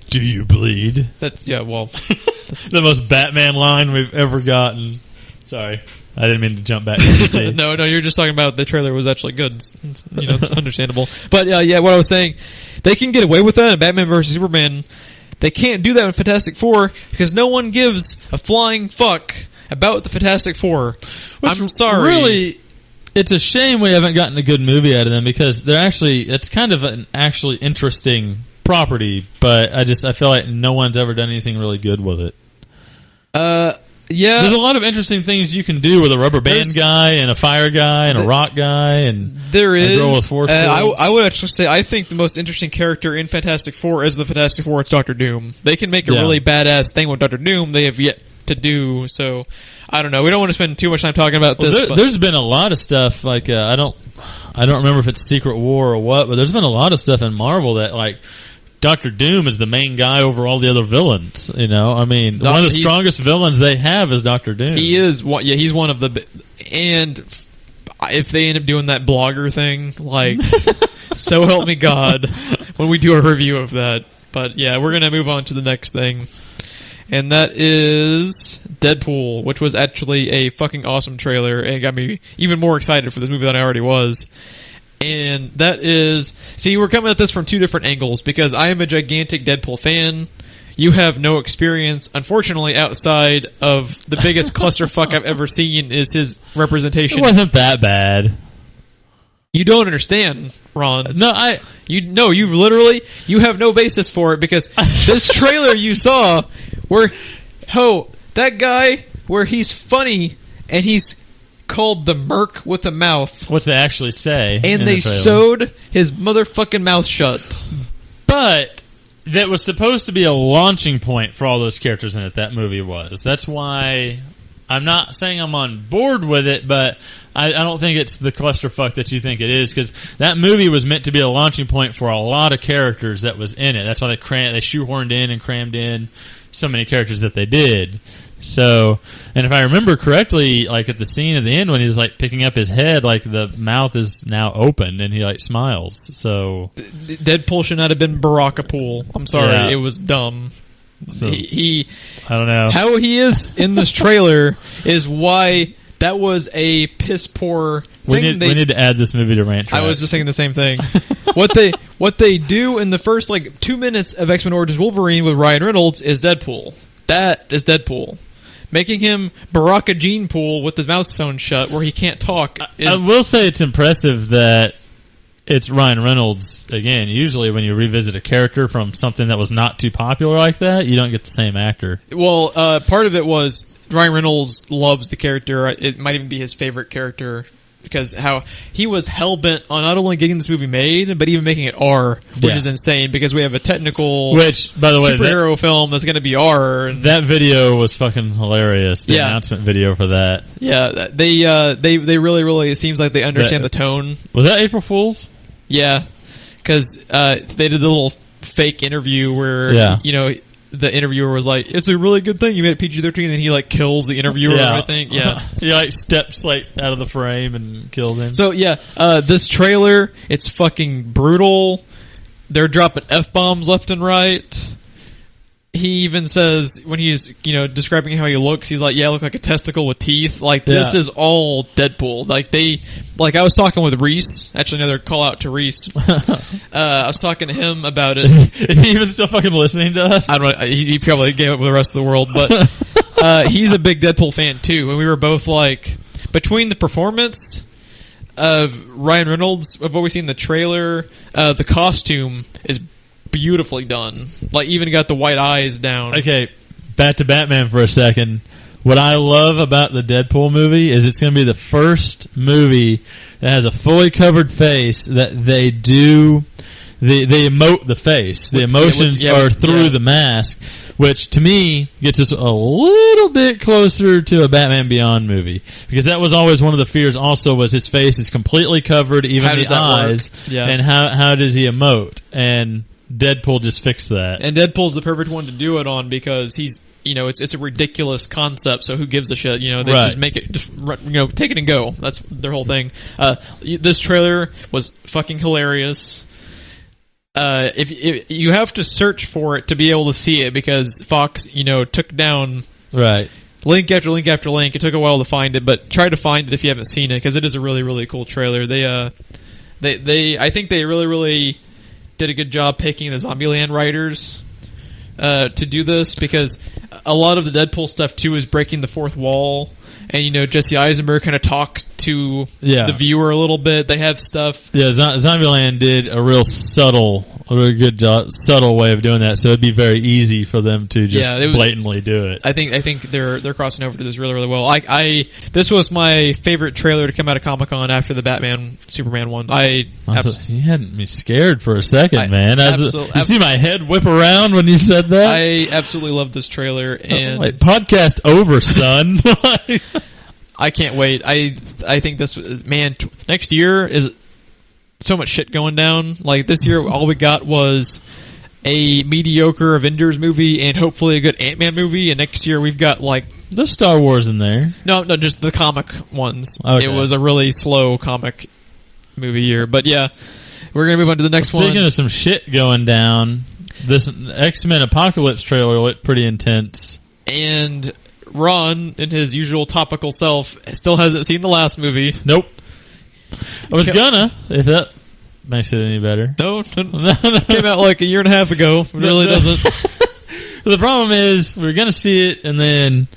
"Do you bleed?" That's, yeah, well... That's the most Batman line we've ever gotten. Sorry. I didn't mean to jump back. No, you're just talking about the trailer was actually good. It's understandable. But yeah, what I was saying, they can get away with that in Batman vs Superman. They can't do that in Fantastic Four because no one gives a flying fuck about the Fantastic Four. I'm sorry. Really, it's a shame we haven't gotten a good movie out of them because it's kind of an actually interesting property, but I feel like no one's ever done anything really good with it. Yeah. There's a lot of interesting things you can do with a rubber band guy and a fire guy and a rock guy and there is. A girl with force I would actually say I think the most interesting character in Fantastic Four is the Fantastic Four. It's Dr. Doom. They can make a really badass thing with Dr. Doom. They have yet to do. So I don't know. We don't want to spend too much time talking about this. There's been a lot of stuff like I don't remember if it's Secret War or what, but there's been a lot of stuff in Marvel that like Dr. Doom is the main guy over all the other villains. You know, I mean, one of the strongest villains they have is Dr. Doom. He is. Yeah, he's one of the. And if they end up doing that blogger thing, like, so help me God, when we do a review of that. But yeah, we're gonna move on to the next thing. And that is Deadpool, which was actually a fucking awesome trailer and got me even more excited for this movie than I already was. And that is... See, we're coming at this from two different angles because I am a gigantic Deadpool fan. You have no experience. Unfortunately, outside of the biggest clusterfuck I've ever seen is his representation. It wasn't that bad. You don't understand, Ron. No, you have no basis for it because this trailer you saw... that guy where he's funny and he's called the Merc with a mouth. What's they actually say? And they sewed his motherfucking mouth shut. But that was supposed to be a launching point for all those characters in it. That movie was. That's why I'm not saying I'm on board with it, but I don't think it's the clusterfuck that you think it is because that movie was meant to be a launching point for a lot of characters that was in it. That's why they shoehorned in and crammed in so many characters that they did. So, and if I remember correctly, like at the scene at the end when he's like picking up his head, like the mouth is now open and he like smiles. So Deadpool should not have been Barakapool. I'm sorry, It was dumb. So, I don't know how he is in this trailer is why that was a piss poor thing. We need to add this movie to Rant Track. I was just thinking the same thing. What they do in the first like 2 minutes of X-Men Origins Wolverine with Ryan Reynolds is Deadpool. That is Deadpool. Making him Baraka Gene Pool with his mouth sewn shut where he can't talk. I will say it's impressive that it's Ryan Reynolds again. Usually when you revisit a character from something that was not too popular like that, you don't get the same actor. Well, part of it was Ryan Reynolds loves the character. It might even be his favorite character because how he was hell-bent on not only getting this movie made, but even making it R, which is insane because we have a technical superhero film that's going to be R. That video was fucking hilarious. The announcement video for that. Yeah, they really, really, it seems like they understand the tone. Was that April Fool's? Yeah, because they did the little fake interview where, the interviewer was like, "It's a really good thing you made it PG-13," and he like kills the interviewer. I think, he like steps like out of the frame and kills him. So this trailer, it's fucking brutal. They're dropping F-bombs left and right. He even says when he's describing how he looks, he's like, "Yeah, I look like a testicle with teeth." Like this is all Deadpool. Like I was talking with Reese. Actually, another call out to Reese. I was talking to him about it. Is he even still fucking listening to us? I don't know. He probably gave up with the rest of the world, but he's a big Deadpool fan too. And we were both like, between the performance of Ryan Reynolds of what we see in the trailer, the costume is beautifully done. Like even got the white eyes down. Okay, back to Batman for a second. What I love about the Deadpool movie is it's going to be the first movie that has a fully covered face that they do. They emote the face. The emotions are through the mask, which to me gets us a little bit closer to a Batman Beyond movie. Because that was always one of the fears also was his face is completely covered, even the eyes. Yeah. And how does he emote? And Deadpool just fixed that. And Deadpool's the perfect one to do it on because he's, it's a ridiculous concept, so who gives a shit? They just make it, take it and go. That's their whole thing. This trailer was fucking hilarious. If you have to search for it to be able to see it because Fox, took down link after link after link. It took a while to find it, but try to find it if you haven't seen it because it is a really, really cool trailer. I think they really, really did a good job picking the Zombieland writers to do this because a lot of the Deadpool stuff too is breaking the fourth wall, and Jesse Eisenberg kind of talks to the viewer a little bit. They have stuff. Yeah, Zombieland did a real subtle a good job, subtle way of doing that. So it'd be very easy for them to just blatantly do it. I think they're crossing over to this really, really well. This was my favorite trailer to come out of Comic-Con after the Batman Superman one. You had me scared for a second, man. You see my head whip around when you said that? I absolutely love this trailer. And podcast over, son. I can't wait. I think this, man, next year is so much shit going down. Like, this year, all we got was a mediocre Avengers movie and hopefully a good Ant-Man movie, and next year we've got, like... There's Star Wars in there. No, just the comic ones. Okay. It was a really slow comic movie year. But yeah, we're going to move on to the next one. Speaking of some shit going down, this X-Men Apocalypse trailer looked pretty intense. And Ron, in his usual topical self, still hasn't seen the last movie. Nope. I was gonna, if that makes it any better. No. Came out like a year and a half ago. It really doesn't. The problem is, we were gonna see it, and then,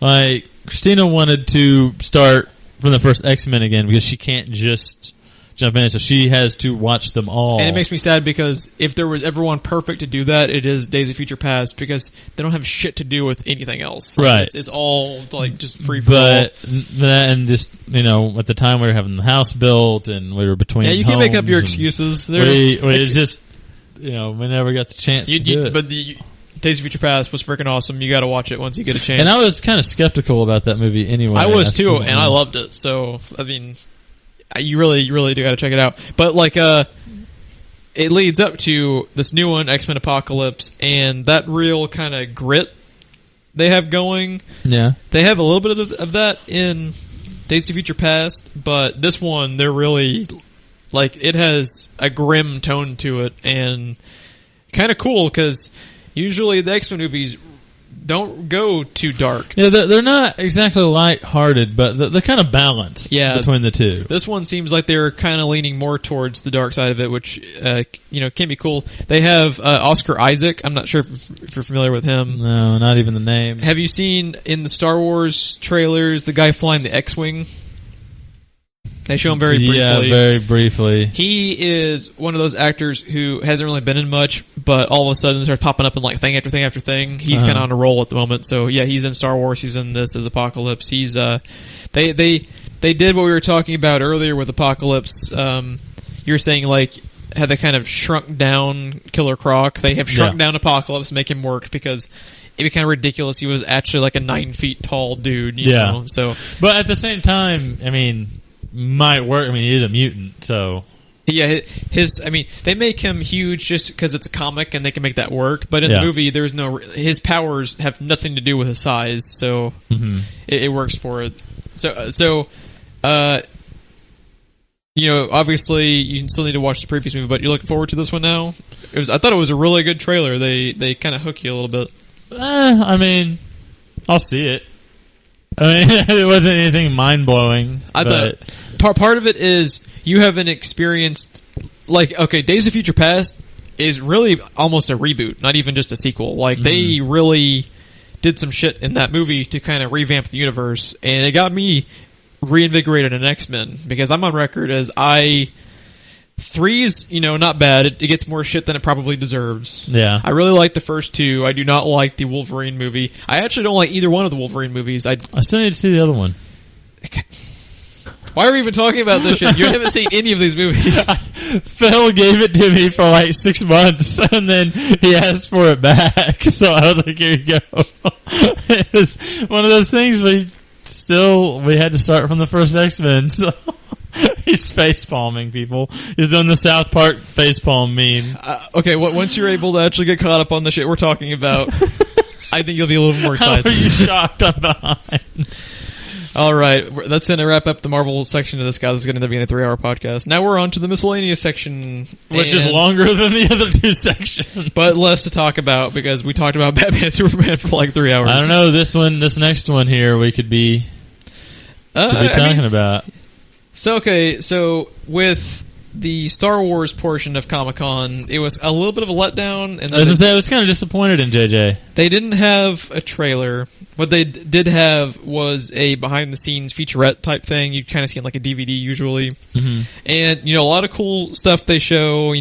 like, Christina wanted to start from the first X-Men again, because she can't just jump in, so she has to watch them all. And it makes me sad, because if there was ever one perfect to do that, it is Days of Future Past, because they don't have shit to do with anything else. Like, right. It's all, like, just free for all. And just, at the time we were having the house built, and we were between you can make up your excuses. We just, we never got the chance to do it. But Days of Future Past was freaking awesome. You got to watch it once you get a chance. And I was kind of skeptical about that movie anyway. I was too, and I loved it. So, I mean... You really do got to check it out. But, like, it leads up to this new one, X-Men Apocalypse, and that real kind of grit they have going. Yeah. They have a little bit of that in Days of Future Past, but this one, they're really, like, it has a grim tone to it, and kind of cool, because usually the X-Men movies don't go too dark. Yeah, they're not exactly light-hearted, but they're kind of balanced between the two. This one seems like they're kind of leaning more towards the dark side of it, which, can be cool. They have Oscar Isaac. I'm not sure if you're familiar with him. No, not even the name. Have you seen in the Star Wars trailers the guy flying the X-Wing? They show him very briefly. Yeah, very briefly. He is one of those actors who hasn't really been in much, but all of a sudden starts popping up in like thing after thing after thing. He's kind of on a roll at the moment. So yeah, he's in Star Wars. He's in this as Apocalypse. He's they did what we were talking about earlier with Apocalypse. You're saying like how they kind of shrunk down Killer Croc. They have shrunk down Apocalypse, to make him work, because it'd be kind of ridiculous. He was actually like a 9 feet tall dude. You know? So, but at the same time, I mean, might work. I mean, he is a mutant, so yeah. They make him huge just because it's a comic, and they can make that work. But in the movie, there's no. His powers have nothing to do with his size, so it works for it. So, obviously, you still need to watch the previous movie, but you're looking forward to this one now. I thought it was a really good trailer. They kind of hook you a little bit. I mean, I'll see it. I mean, it wasn't anything mind-blowing. I thought part of it is you haven't experienced, like, okay, Days of Future Past is really almost a reboot, not even just a sequel. Like, they really did some shit in that movie to kind of revamp the universe, and it got me reinvigorated in X-Men, because I'm on record as 3's, not bad. It gets more shit than it probably deserves. Yeah. I really like the first two. I do not like the Wolverine movie. I actually don't like either one of the Wolverine movies. I still need to see the other one. Why are we even talking about this shit? You haven't seen any of these movies. Phil gave it to me for like 6 months, and then he asked for it back. So I was like, here you go. It was one of those things we had to start from the first X-Men, so... He's face-palming people. He's doing the South Park face-palm meme. Okay, once you're able to actually get caught up on the shit we're talking about, I think you'll be a little more excited. How are you shocked I'm behind? Alright, that's going to wrap up the Marvel section of this, guys. This is going to end up being a 3-hour podcast. Now we're on to the miscellaneous section. Which is longer than the other two sections. But less to talk about, because we talked about Batman Superman for like 3 hours. I don't know, this next one here we could be talking about. So with the Star Wars portion of Comic-Con, it was a little bit of a letdown. And I was kind of disappointed in JJ. They didn't have a trailer. What they did have was a behind-the-scenes featurette type thing. You'd kind of see it like a DVD usually. Mm-hmm. And, a lot of cool stuff they show.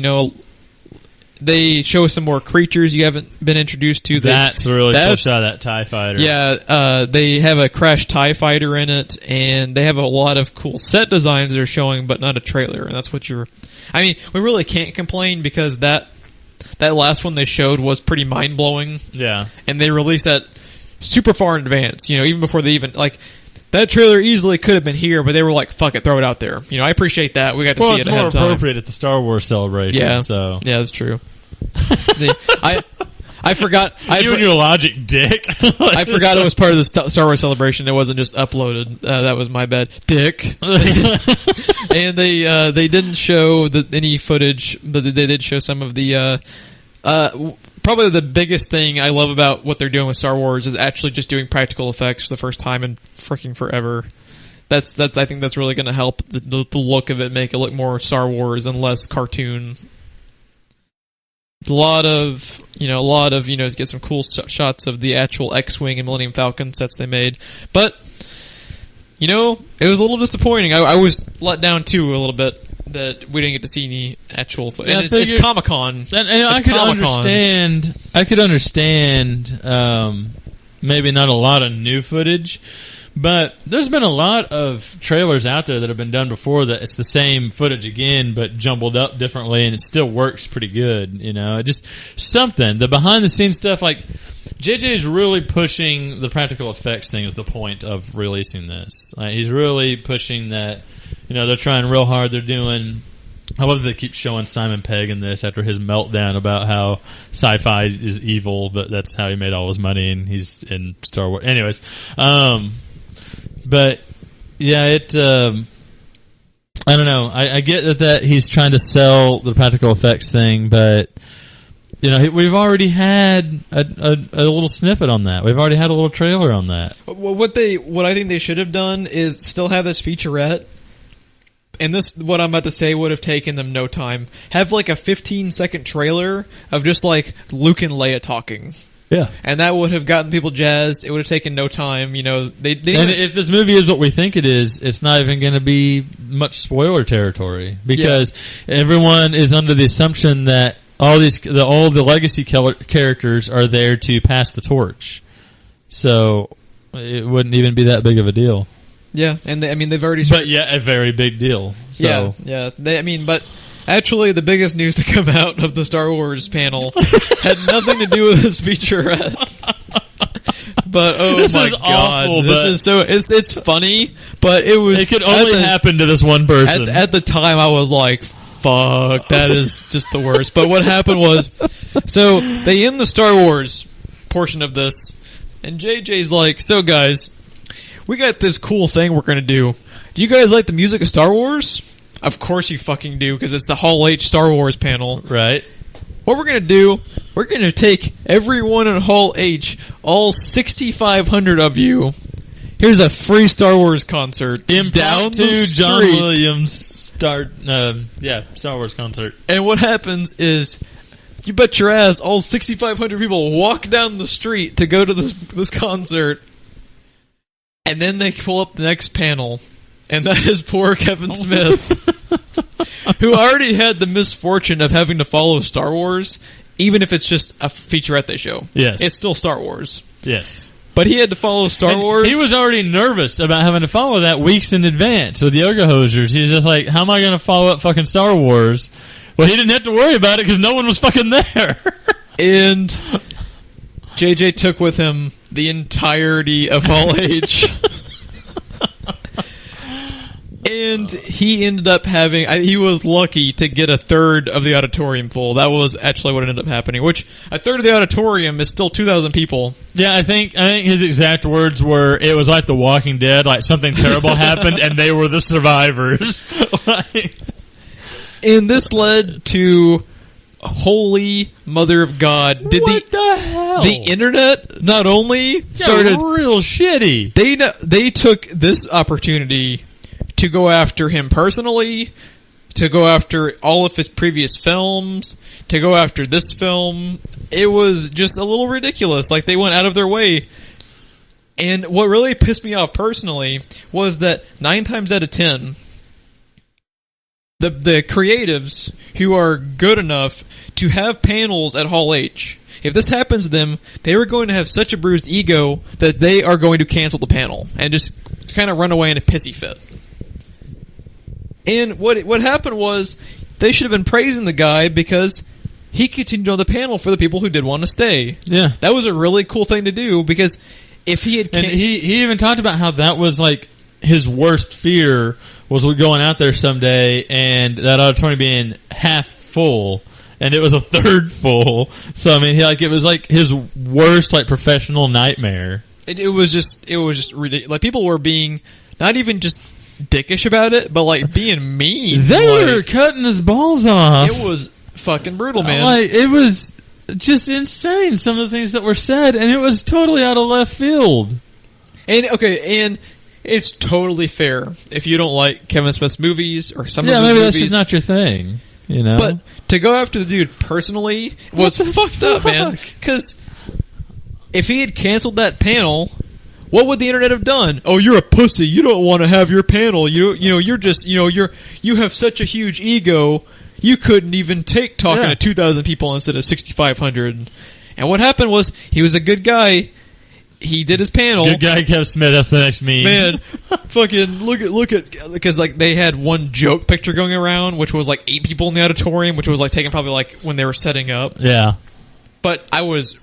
They show some more creatures you haven't been introduced to. That's a really cool shot of that TIE fighter. Yeah, they have a crashed TIE fighter in it, and they have a lot of cool set designs they're showing, but not a trailer. And that's what you're... I mean, we really can't complain because that last one they showed was pretty mind-blowing. Yeah. And they released that super far in advance, even before they even... That trailer easily could have been here, but they were like, fuck it, throw it out there. I appreciate that. We got to see it ahead of time. It's more appropriate at the Star Wars celebration. Yeah, so. Yeah, that's true. I forgot. You and your logic, dick. I forgot it was part of the Star Wars celebration. It wasn't just uploaded. That was my bad, dick. And they didn't show any footage, but they did show some of the... probably the biggest thing I love about what they're doing with Star Wars is actually just doing practical effects for the first time in freaking forever. That's I think that's really going to help the look of it, make it look more Star Wars and less cartoon. A lot of get some cool shots of the actual X-Wing and Millennium Falcon sets they made. But it was a little disappointing. I was let down too a little bit that we didn't get to see any actual footage. Yeah, and it's Comic-Con. And I could understand maybe not a lot of new footage, but there's been a lot of trailers out there that have been done before that it's the same footage again, but jumbled up differently, and it still works pretty good. Just something. The behind-the-scenes stuff, JJ's really pushing the practical effects thing is the point of releasing this. He's really pushing that. They're trying real hard. They're doing... I love that they keep showing Simon Pegg in this after his meltdown about how sci-fi is evil, but that's how he made all his money, and he's in Star Wars. Anyways, but yeah, I don't know. I get that he's trying to sell the practical effects thing, but we've already had a little snippet on that. We've already had a little trailer on that. Well, what I think they should have done is still have this featurette. And what I'm about to say would have taken them no time. Have a 15-second trailer of just Luke and Leia talking. Yeah. And that would have gotten people jazzed. It would have taken no time. And if this movie is what we think it is, it's not even going to be much spoiler territory because everyone is under the assumption that all the legacy characters are there to pass the torch. So it wouldn't even be that big of a deal. Yeah, and they've already... But yeah, a very big deal. So. Yeah. But actually the biggest news to come out of the Star Wars panel had nothing to do with this featurette. But this my is god, awful, this is so... It's funny, but it was... It could only happen to this one person. At the time, I was like, fuck, that is just the worst. But what happened was... So, they end the Star Wars portion of this, and JJ's like, so guys... We got this cool thing we're going to do. Do you guys like the music of Star Wars? Of course you fucking do, because it's the Hall H Star Wars panel. Right. What we're going to do, we're going to take everyone in Hall H, all 6,500 of you. Here's a free Star Wars concert. Down to John Williams Star Wars concert. And what happens is... You bet your ass all 6,500 people walk down the street to go to this concert. And then they pull up the next panel, and that is poor Kevin Smith, who already had the misfortune of having to follow Star Wars, even if it's just a featurette they show. Yes. It's still Star Wars. Yes. But he had to follow Star Wars. He was already nervous about having to follow that weeks in advance with the Yoga Hosers. He was just like, how am I going to follow up fucking Star Wars? Well, he didn't have to worry about it because no one was fucking there. And... JJ took with him the entirety of Hall H. And he ended up having... he was lucky to get a third of the auditorium full. That was actually what ended up happening. Which, a third of the auditorium is still 2,000 people. Yeah, I think his exact words were, it was like The Walking Dead, like something terrible happened and they were the survivors. And this led to... Holy Mother of God! What the hell? The internet not only started real shitty. They took this opportunity to go after him personally, to go after all of his previous films, to go after this film. It was just a little ridiculous. They went out of their way. And what really pissed me off personally was that 9 times out of 10, the creatives who are good enough to have panels at Hall H. If this happens to them, they are going to have such a bruised ego that they are going to cancel the panel and just kind of run away in a pissy fit. And what happened was they should have been praising the guy because he continued on the panel for the people who did want to stay. Yeah. That was a really cool thing to do because if he had... And he even talked about how that was like his worst fear was going out there someday and that auditorium being half full and it was a third full. So I mean, it was like his worst like professional nightmare. It was just ridiculous. Like people were being not even just dickish about it, but like being mean. They were cutting his balls off. It was fucking brutal, man. Like it was just insane. Some of the things that were said, and it was totally out of left field. And it's totally fair if you don't like Kevin Smith's movies or some of his maybe movies. That's just not your thing, you know. But to go after the dude personally was fucked up, man. Because if he had canceled that panel, what would the internet have done? Oh, you're a pussy. You don't want to have your panel. You're just you have such a huge ego. You couldn't even take talking to 2,000 people instead of 6,500. And what happened was he was a good guy. He did his panel. Good guy, Kevin Smith. That's the next meme. Man, fucking look at because like they had one joke picture going around, which was like 8 people in the auditorium, which was like taken probably like when they were setting up. Yeah. But I was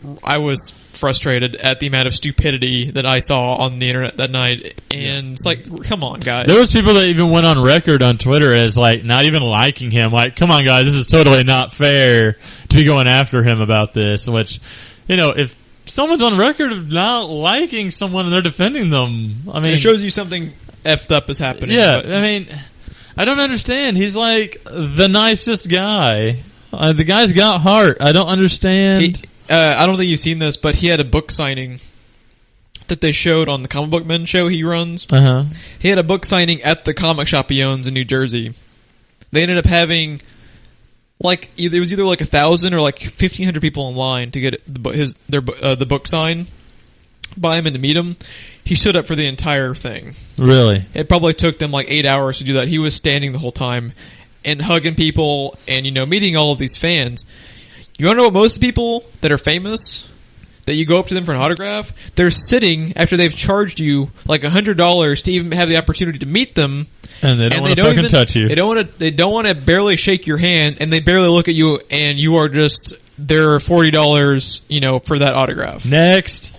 frustrated at the amount of stupidity that I saw on the internet that night, and it's like, come on, guys. There was people that even went on record on Twitter as like not even liking him. Like, come on, guys, this is totally not fair to be going after him about this. Which, if someone's on record of not liking someone and they're defending them, I mean, it shows you something effed up is happening. Yeah, I mean, I don't understand. He's like the nicest guy. The guy's got heart. I don't understand. I don't think you've seen this, but he had a book signing that they showed on the Comic Book Men show he runs. Uh-huh. He had a book signing at the comic shop he owns in New Jersey. They ended up having it was either like 1,000 or like 1,500 people in line to get the book sign by him and to meet him. He stood up for the entire thing. Really? It probably took them like 8 hours to do that. He was standing the whole time and hugging people and, meeting all of these fans. You want to know what most people that are famous, that you go up to them for an autograph, they're sitting after they've charged you like $100 to even have the opportunity to meet them. And they don't want to fucking touch you. They don't want to barely shake your hand, and they barely look at you, and you are just, they're $40, for that autograph. Next,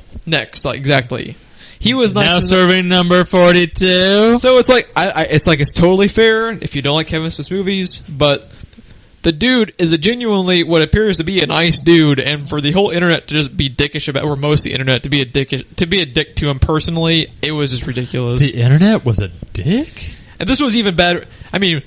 like, exactly. He was nice. Now serving number 42. So it's like, it's totally fair if you don't like Kevin Smith's movies, but the dude is genuinely what appears to be a nice dude, and for the whole internet to just be dickish about, or most of the internet to be a dick to him personally, it was just ridiculous. The internet was a dick? And this was even bad. I mean,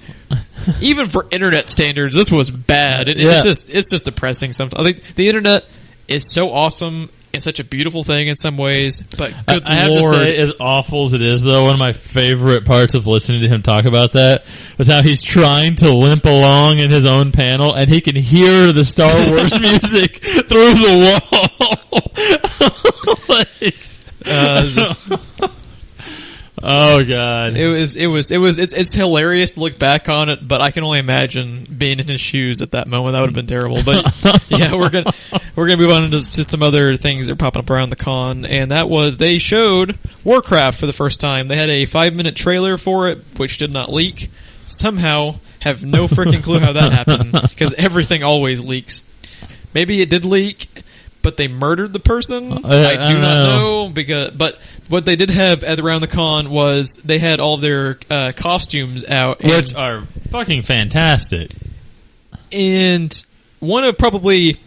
even for internet standards, this was bad. It's just depressing sometimes. I think the internet is so awesome and such a beautiful thing in some ways, but good I have Lord. to say, as awful as it is, though, one of my favorite parts of listening to him talk about that was how he's trying to limp along in his own panel, and he can hear the Star Wars music through the wall. Oh God! It's hilarious to look back on it, but I can only imagine being in his shoes at that moment. That would have been terrible. But yeah, we're gonna move on to some other things that are popping up around the con, and that was they showed WARCRAFT for the first time. They had a 5-minute trailer for it, which did not leak. Somehow, have no freaking clue how that happened because everything always leaks. Maybe it did leak, but they murdered the person. I do not know but what they did have around the con was they had all of their costumes out, which are fucking fantastic. And one of probably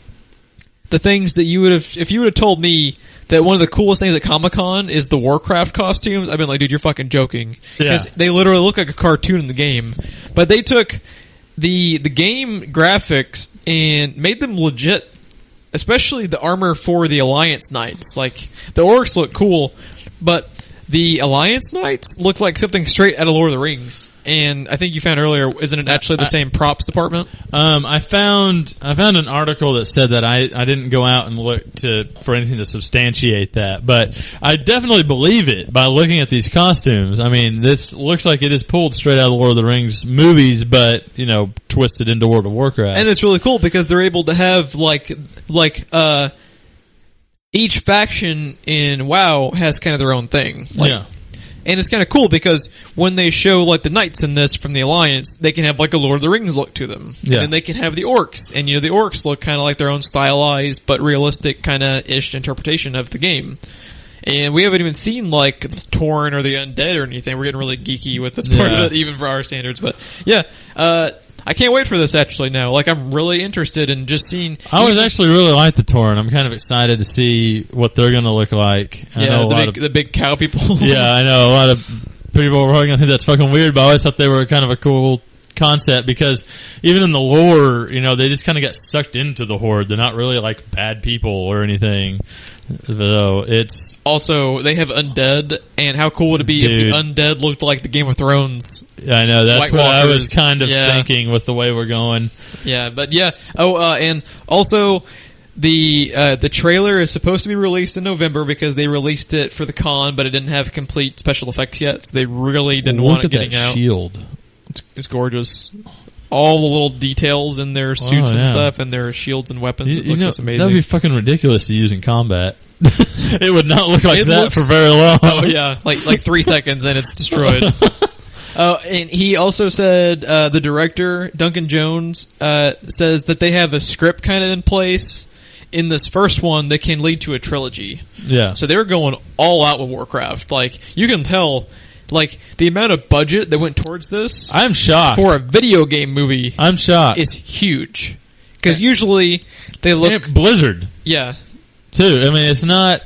the things that you would have, if you would have told me that one of the coolest things at Comic-Con is the WARCRAFT costumes, I've been like, dude, you're fucking joking. Because they literally look like a cartoon in the game. But they took the game graphics and made them legit. Especially the armor for the Alliance Knights. Like, the orcs look cool, but the Alliance Knights look like something straight out of Lord of the Rings, and I think you found earlier, isn't it actually the same props department? I found an article that said that I didn't go out and look for anything to substantiate that, but I definitely believe it by looking at these costumes. I mean, this looks like it is pulled straight out of the Lord of the Rings movies, but twisted into World of Warcraft. And it's really cool because they're able to have each faction in WoW has kind of their own thing. Yeah. And it's kind of cool because when they show like the knights in this from the Alliance, they can have like a Lord of the Rings look to them. Yeah. And then they can have the orcs. And the orcs look kind of like their own stylized but realistic kind of ish interpretation of the game. And we haven't even seen like the Tauren or the Undead or anything. We're getting really geeky with this part of it, even for our standards. But yeah, I can't wait for this actually now. Like, I'm really interested in just seeing... I was actually really like the Tauren. I'm kind of excited to see what they're going to look like. The big cow people. Yeah, I know. A lot of people are probably going to think that's fucking weird, but I always thought they were kind of a cool concept because even in the lore, they just kind of got sucked into the Horde. They're not really like bad people or anything. So it's... Also, they have undead, and how cool would it be if the undead looked like the Game of Thrones? Yeah, I know. That's what I was kind of thinking with the way we're going. Yeah, but yeah. And also... The trailer is supposed to be released in November because they released it for the con, but it didn't have complete special effects yet, so they really didn't want it getting out. Shield. It's gorgeous. All the little details in their suits and stuff, and their shields and weapons. It looks just amazing. That would be fucking ridiculous to use in combat. It would not look like that for very long. Oh yeah, like 3 seconds and it's destroyed. And he also said the director Duncan Jones says that they have a script kind of in place in this first one that can lead to a trilogy. Yeah. So they were going all out with Warcraft. Like, you can tell, like, the amount of budget that went towards this. I'm shocked. For a video game movie. I'm shocked. Is huge. Because usually they look... And Blizzard. Yeah. Too. I mean, it's not...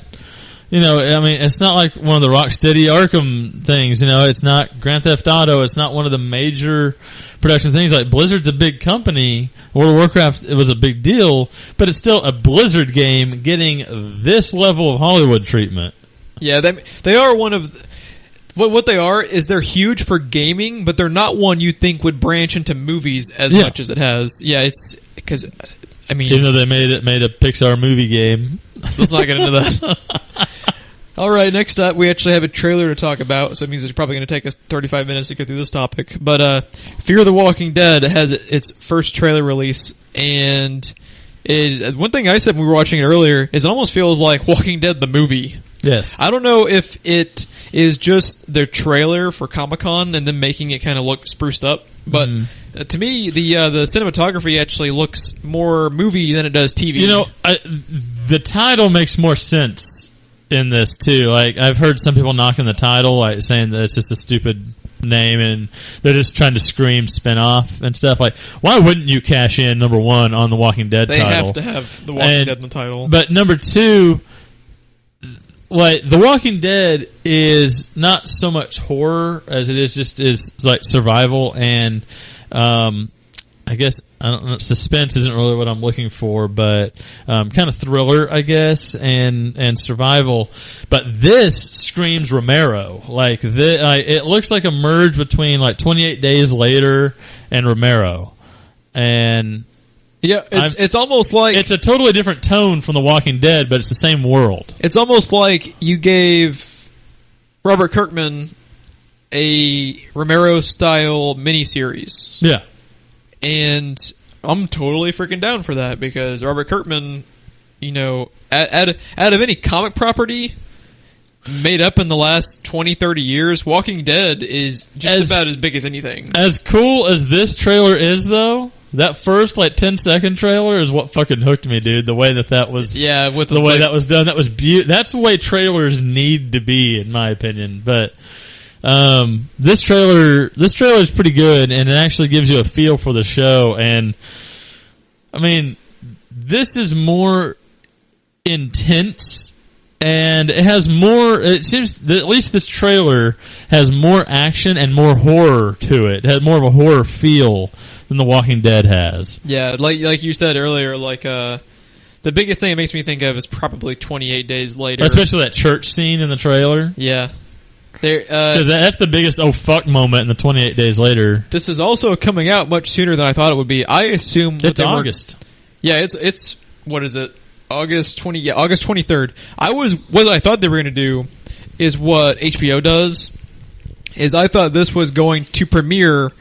it's not like one of the Rocksteady Arkham things, it's not Grand Theft Auto, it's not one of the major production things. Like, Blizzard's a big company. World of Warcraft, it was a big deal, but it's still a Blizzard game getting this level of Hollywood treatment. Yeah, they are one of... What they are is they're huge for gaming, but they're not one you think would branch into movies as much as it has. Yeah, it's... Because, I mean... Even though they made a Pixar movie game. Let's not get into that. Alright, next up, we actually have a trailer to talk about, so it means it's probably going to take us 35 minutes to get through this topic. But Fear the Walking Dead has its first trailer release, and one thing I said when we were watching it earlier is it almost feels like Walking Dead the movie. Yes. I don't know if it is just their trailer for Comic-Con and then making it kind of look spruced up, but to me, the cinematography actually looks more movie than it does TV. The title makes more sense in this too. Like, I've heard some people knocking the title, like saying that it's just a stupid name and they're just trying to scream spin-off and stuff. Like, why wouldn't you cash in number one on the Walking Dead title? They have to have the Walking Dead in the title. But number two, like, The Walking Dead is not so much horror as it is like survival and I guess, I don't know, suspense isn't really what I'm looking for, but kind of thriller, I guess, and survival. But this screams Romero. Like, it looks like a merge between like 28 Days Later and Romero. And yeah, it's almost like it's a totally different tone from The Walking Dead, but it's the same world. It's almost like you gave Robert Kirkman a Romero-style miniseries. Yeah. And I'm totally freaking down for that because Robert Kirkman, out of any comic property made up in the last 20, 30 years, Walking Dead is just about as big as anything. As cool as this trailer is, though, that first 10-second trailer is what fucking hooked me, dude. The way that was, with the way that was done, that was that's the way trailers need to be, in my opinion. But this trailer is pretty good, and it actually gives you a feel for the show. And I mean, this is more intense, and it has more. It seems that at least this trailer has more action and more horror to it. It has more of a horror feel than The Walking Dead has. Yeah, like you said earlier, the biggest thing it makes me think of is probably 28 Days Later, especially that church scene in the trailer. Yeah. Because that's the biggest oh fuck moment in the 28 days later. This is also coming out much sooner than I thought it would be. I assume it's August. It's what is it? August 23rd. What I thought they were going to do is what HBO does. Is I thought this was going to premiere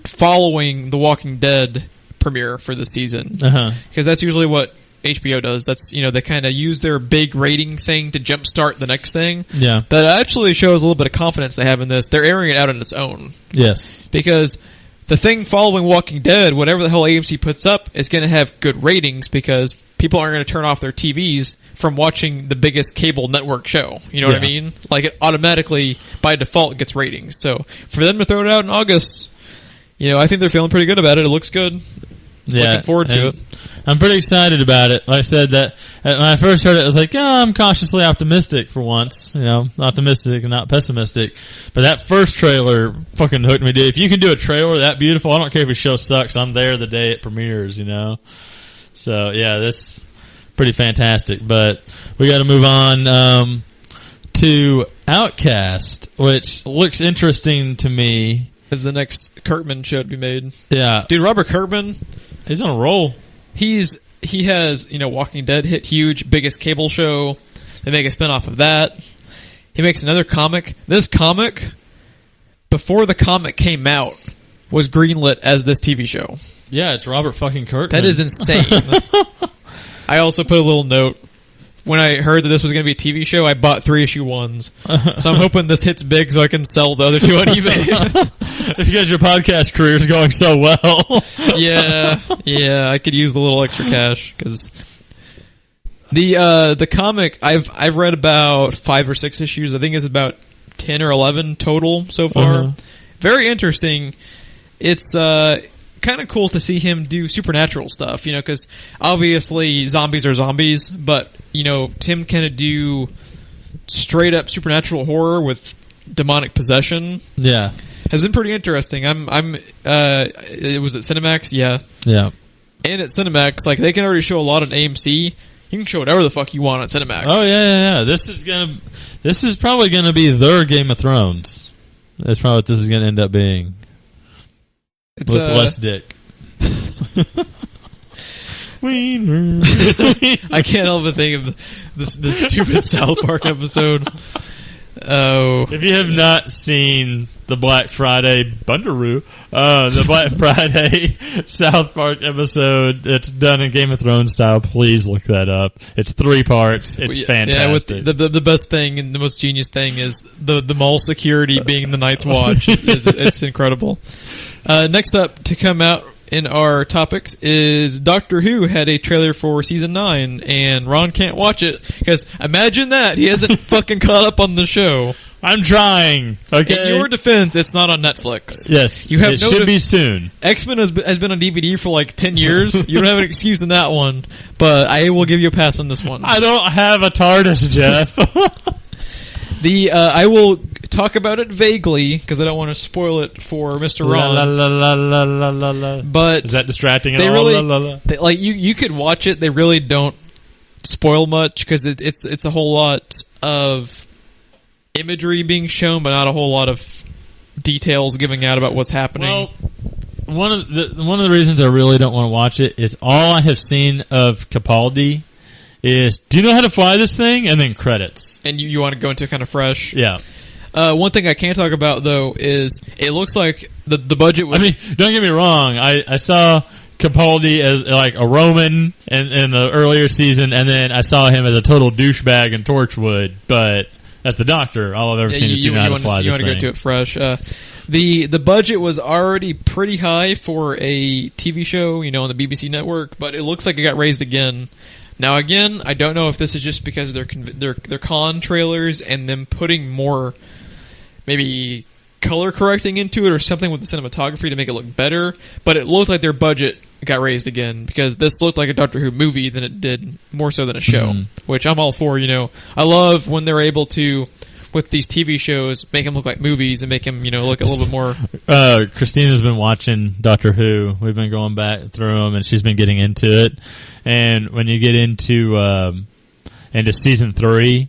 following The Walking Dead premiere for the season. Because that's usually what HBO does. That's, they kind of use their big rating thing to jumpstart the next thing. Yeah. That actually shows a little bit of confidence they have in this. They're airing it out on its own. Yes. Because the thing following Walking Dead, whatever the hell AMC puts up, is going to have good ratings because people aren't going to turn off their TVs from watching the biggest cable network show. You know what I mean? Like, it automatically, by default, gets ratings. So, for them to throw it out in August, I think they're feeling pretty good about it. It looks good. Looking forward to it. I'm pretty excited about it. Like I said, that when I first heard it, I was like, I'm cautiously optimistic for once. Optimistic and not pessimistic. But that first trailer fucking hooked me, dude. If you can do a trailer that beautiful, I don't care if your show sucks. I'm there the day it premieres, So, yeah, that's pretty fantastic. But we got to move on to Outcast, which looks interesting to me. Is the next Kirkman show to be made. Yeah. Dude, Robert Kirkman, he's on a roll. He has, Walking Dead hit huge, biggest cable show. They make a spinoff of that. He makes another comic. This comic, before the comic came out, was greenlit as this TV show. Yeah, it's Robert fucking Kirkman. That is insane. I also put a little note. When I heard that this was going to be a TV show, I bought 3-issue ones. So I'm hoping this hits big so I can sell the other two on eBay. Because your podcast career is going so well. Yeah, I could use a little extra cash because the comic I've read about 5 or 6 issues. I think it's about 10 or 11 total so far. Very interesting. It's kind of cool to see him do supernatural stuff, because obviously zombies are zombies, but Tim can do straight up supernatural horror with demonic possession. Yeah, has been pretty interesting. It was at Cinemax, yeah, and at Cinemax, like they can already show a lot on AMC. You can show whatever the fuck you want on Cinemax. Oh yeah. This is probably gonna be their Game of Thrones. That's probably what this is gonna end up being. It's with less dick. I can't help but think of the stupid South Park episode. Oh, if you have not seen the Black Friday Bundaroo, the Black Friday South Park episode that's done in Game of Thrones style, please look that up. It's 3 parts. It's fantastic. Yeah, the best thing and the most genius thing is the mall security being the Night's Watch. It's incredible. Next up to come out in our topics is Doctor Who had a trailer for season 9, and Ron can't watch it because imagine that he hasn't fucking caught up on the show. I'm trying. Okay. In your defense, it's not on Netflix. Yes, it should be soon. X-Men has been on DVD for like 10 years. You don't have an excuse in that one, but I will give you a pass on this one. I don't have a TARDIS, Jeff. I will talk about it vaguely because I don't want to spoil it for Mr. Ron. But is that distracting at all? Really, like you could watch it. They really don't spoil much because it's a whole lot of imagery being shown, but not a whole lot of details giving out about what's happening. Well, one of the reasons I really don't want to watch it is all I have seen of Capaldi is, do you know how to fly this thing? And then credits. And you want to go into kind of fresh? Yeah. One thing I can talk about, though, is it looks like the budget was... I mean, don't get me wrong. I saw Capaldi as like a Roman in the earlier season, and then I saw him as a total douchebag in Torchwood, but that's the Doctor. All I've ever seen is do you know how to fly this thing. You want to go to it fresh. The budget was already pretty high for a TV show, on the BBC network, but it looks like it got raised again. Now, again, I don't know if this is just because of their con trailers and them putting more, maybe color correcting into it or something with the cinematography to make it look better, but it looked like their budget got raised again because this looked like a Doctor Who movie than it did more so than a show, which I'm all for. I love when they're able to, with these TV shows, make them look like movies and make them, look a little bit more... Christina's been watching Doctor Who. We've been going back through them, and she's been getting into it. And when you get into season 3,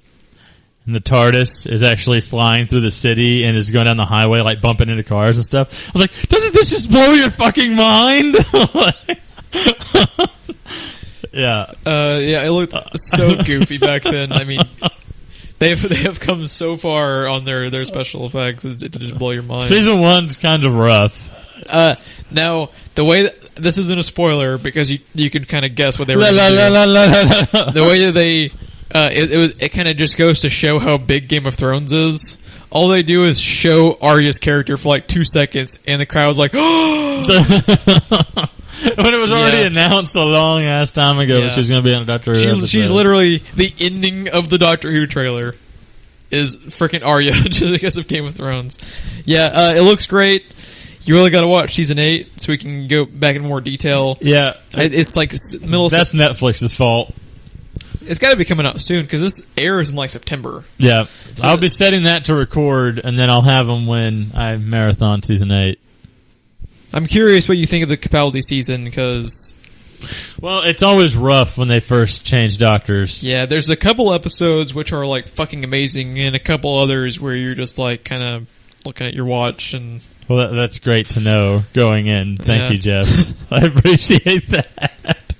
And the TARDIS is actually flying through the city and is going down the highway, like bumping into cars and stuff. I was like, doesn't this just blow your fucking mind? Yeah. It looked so goofy back then. I mean, they have come so far on their special effects. It just blow your mind. Season 1's kind of rough. Now, the way this isn't a spoiler because you can kind of guess what they were going to do. The way that they... It kind of just goes to show how big Game of Thrones is. All they do is show Arya's character for like 2 seconds, and the crowd's like, "Oh!" When it was already announced a long ass time ago that she was going to be on a Doctor Who episode. She's literally the ending of the Doctor Who trailer is freaking Arya just because of Game of Thrones. Yeah, it looks great. You really got to watch season 8 so we can go back in more detail. Yeah, it's like middle. That's Netflix's fault. It's got to be coming out soon because this airs in like September. Yeah, so I'll be setting that to record, and then I'll have them when I marathon season 8. I'm curious what you think of the Capaldi season because... Well, it's always rough when they first change doctors. Yeah, there's a couple episodes which are like fucking amazing, and a couple others where you're just like kind of looking at your watch and... Well, that's great to know going in. Thank you, Jeff. I appreciate that.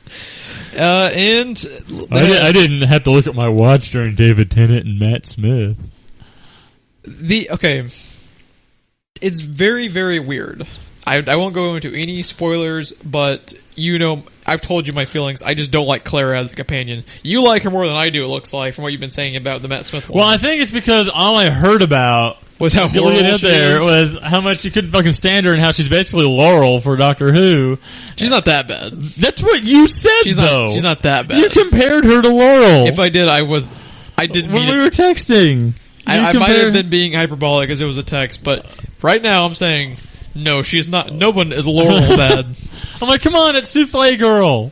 And I didn't have to look at my watch during David Tennant and Matt Smith. It's very, very weird. I won't go into any spoilers, but you know, I've told you my feelings. I just don't like Clara as a companion. You like her more than I do, it looks like, from what you've been saying about the Matt Smith one. Well, I think it's because all I heard about was how horrible she is. Was how much you couldn't fucking stand her and how she's basically Laurel for Doctor Who. She's not that bad. That's what you said, though. She's not that bad. You compared her to Laurel. If I did, I didn't mean it. When we were texting. I might have been being hyperbolic because it was a text, but right now I'm saying, no, she's not. No one is Laurel bad. I'm like, come on, it's Souffle Girl.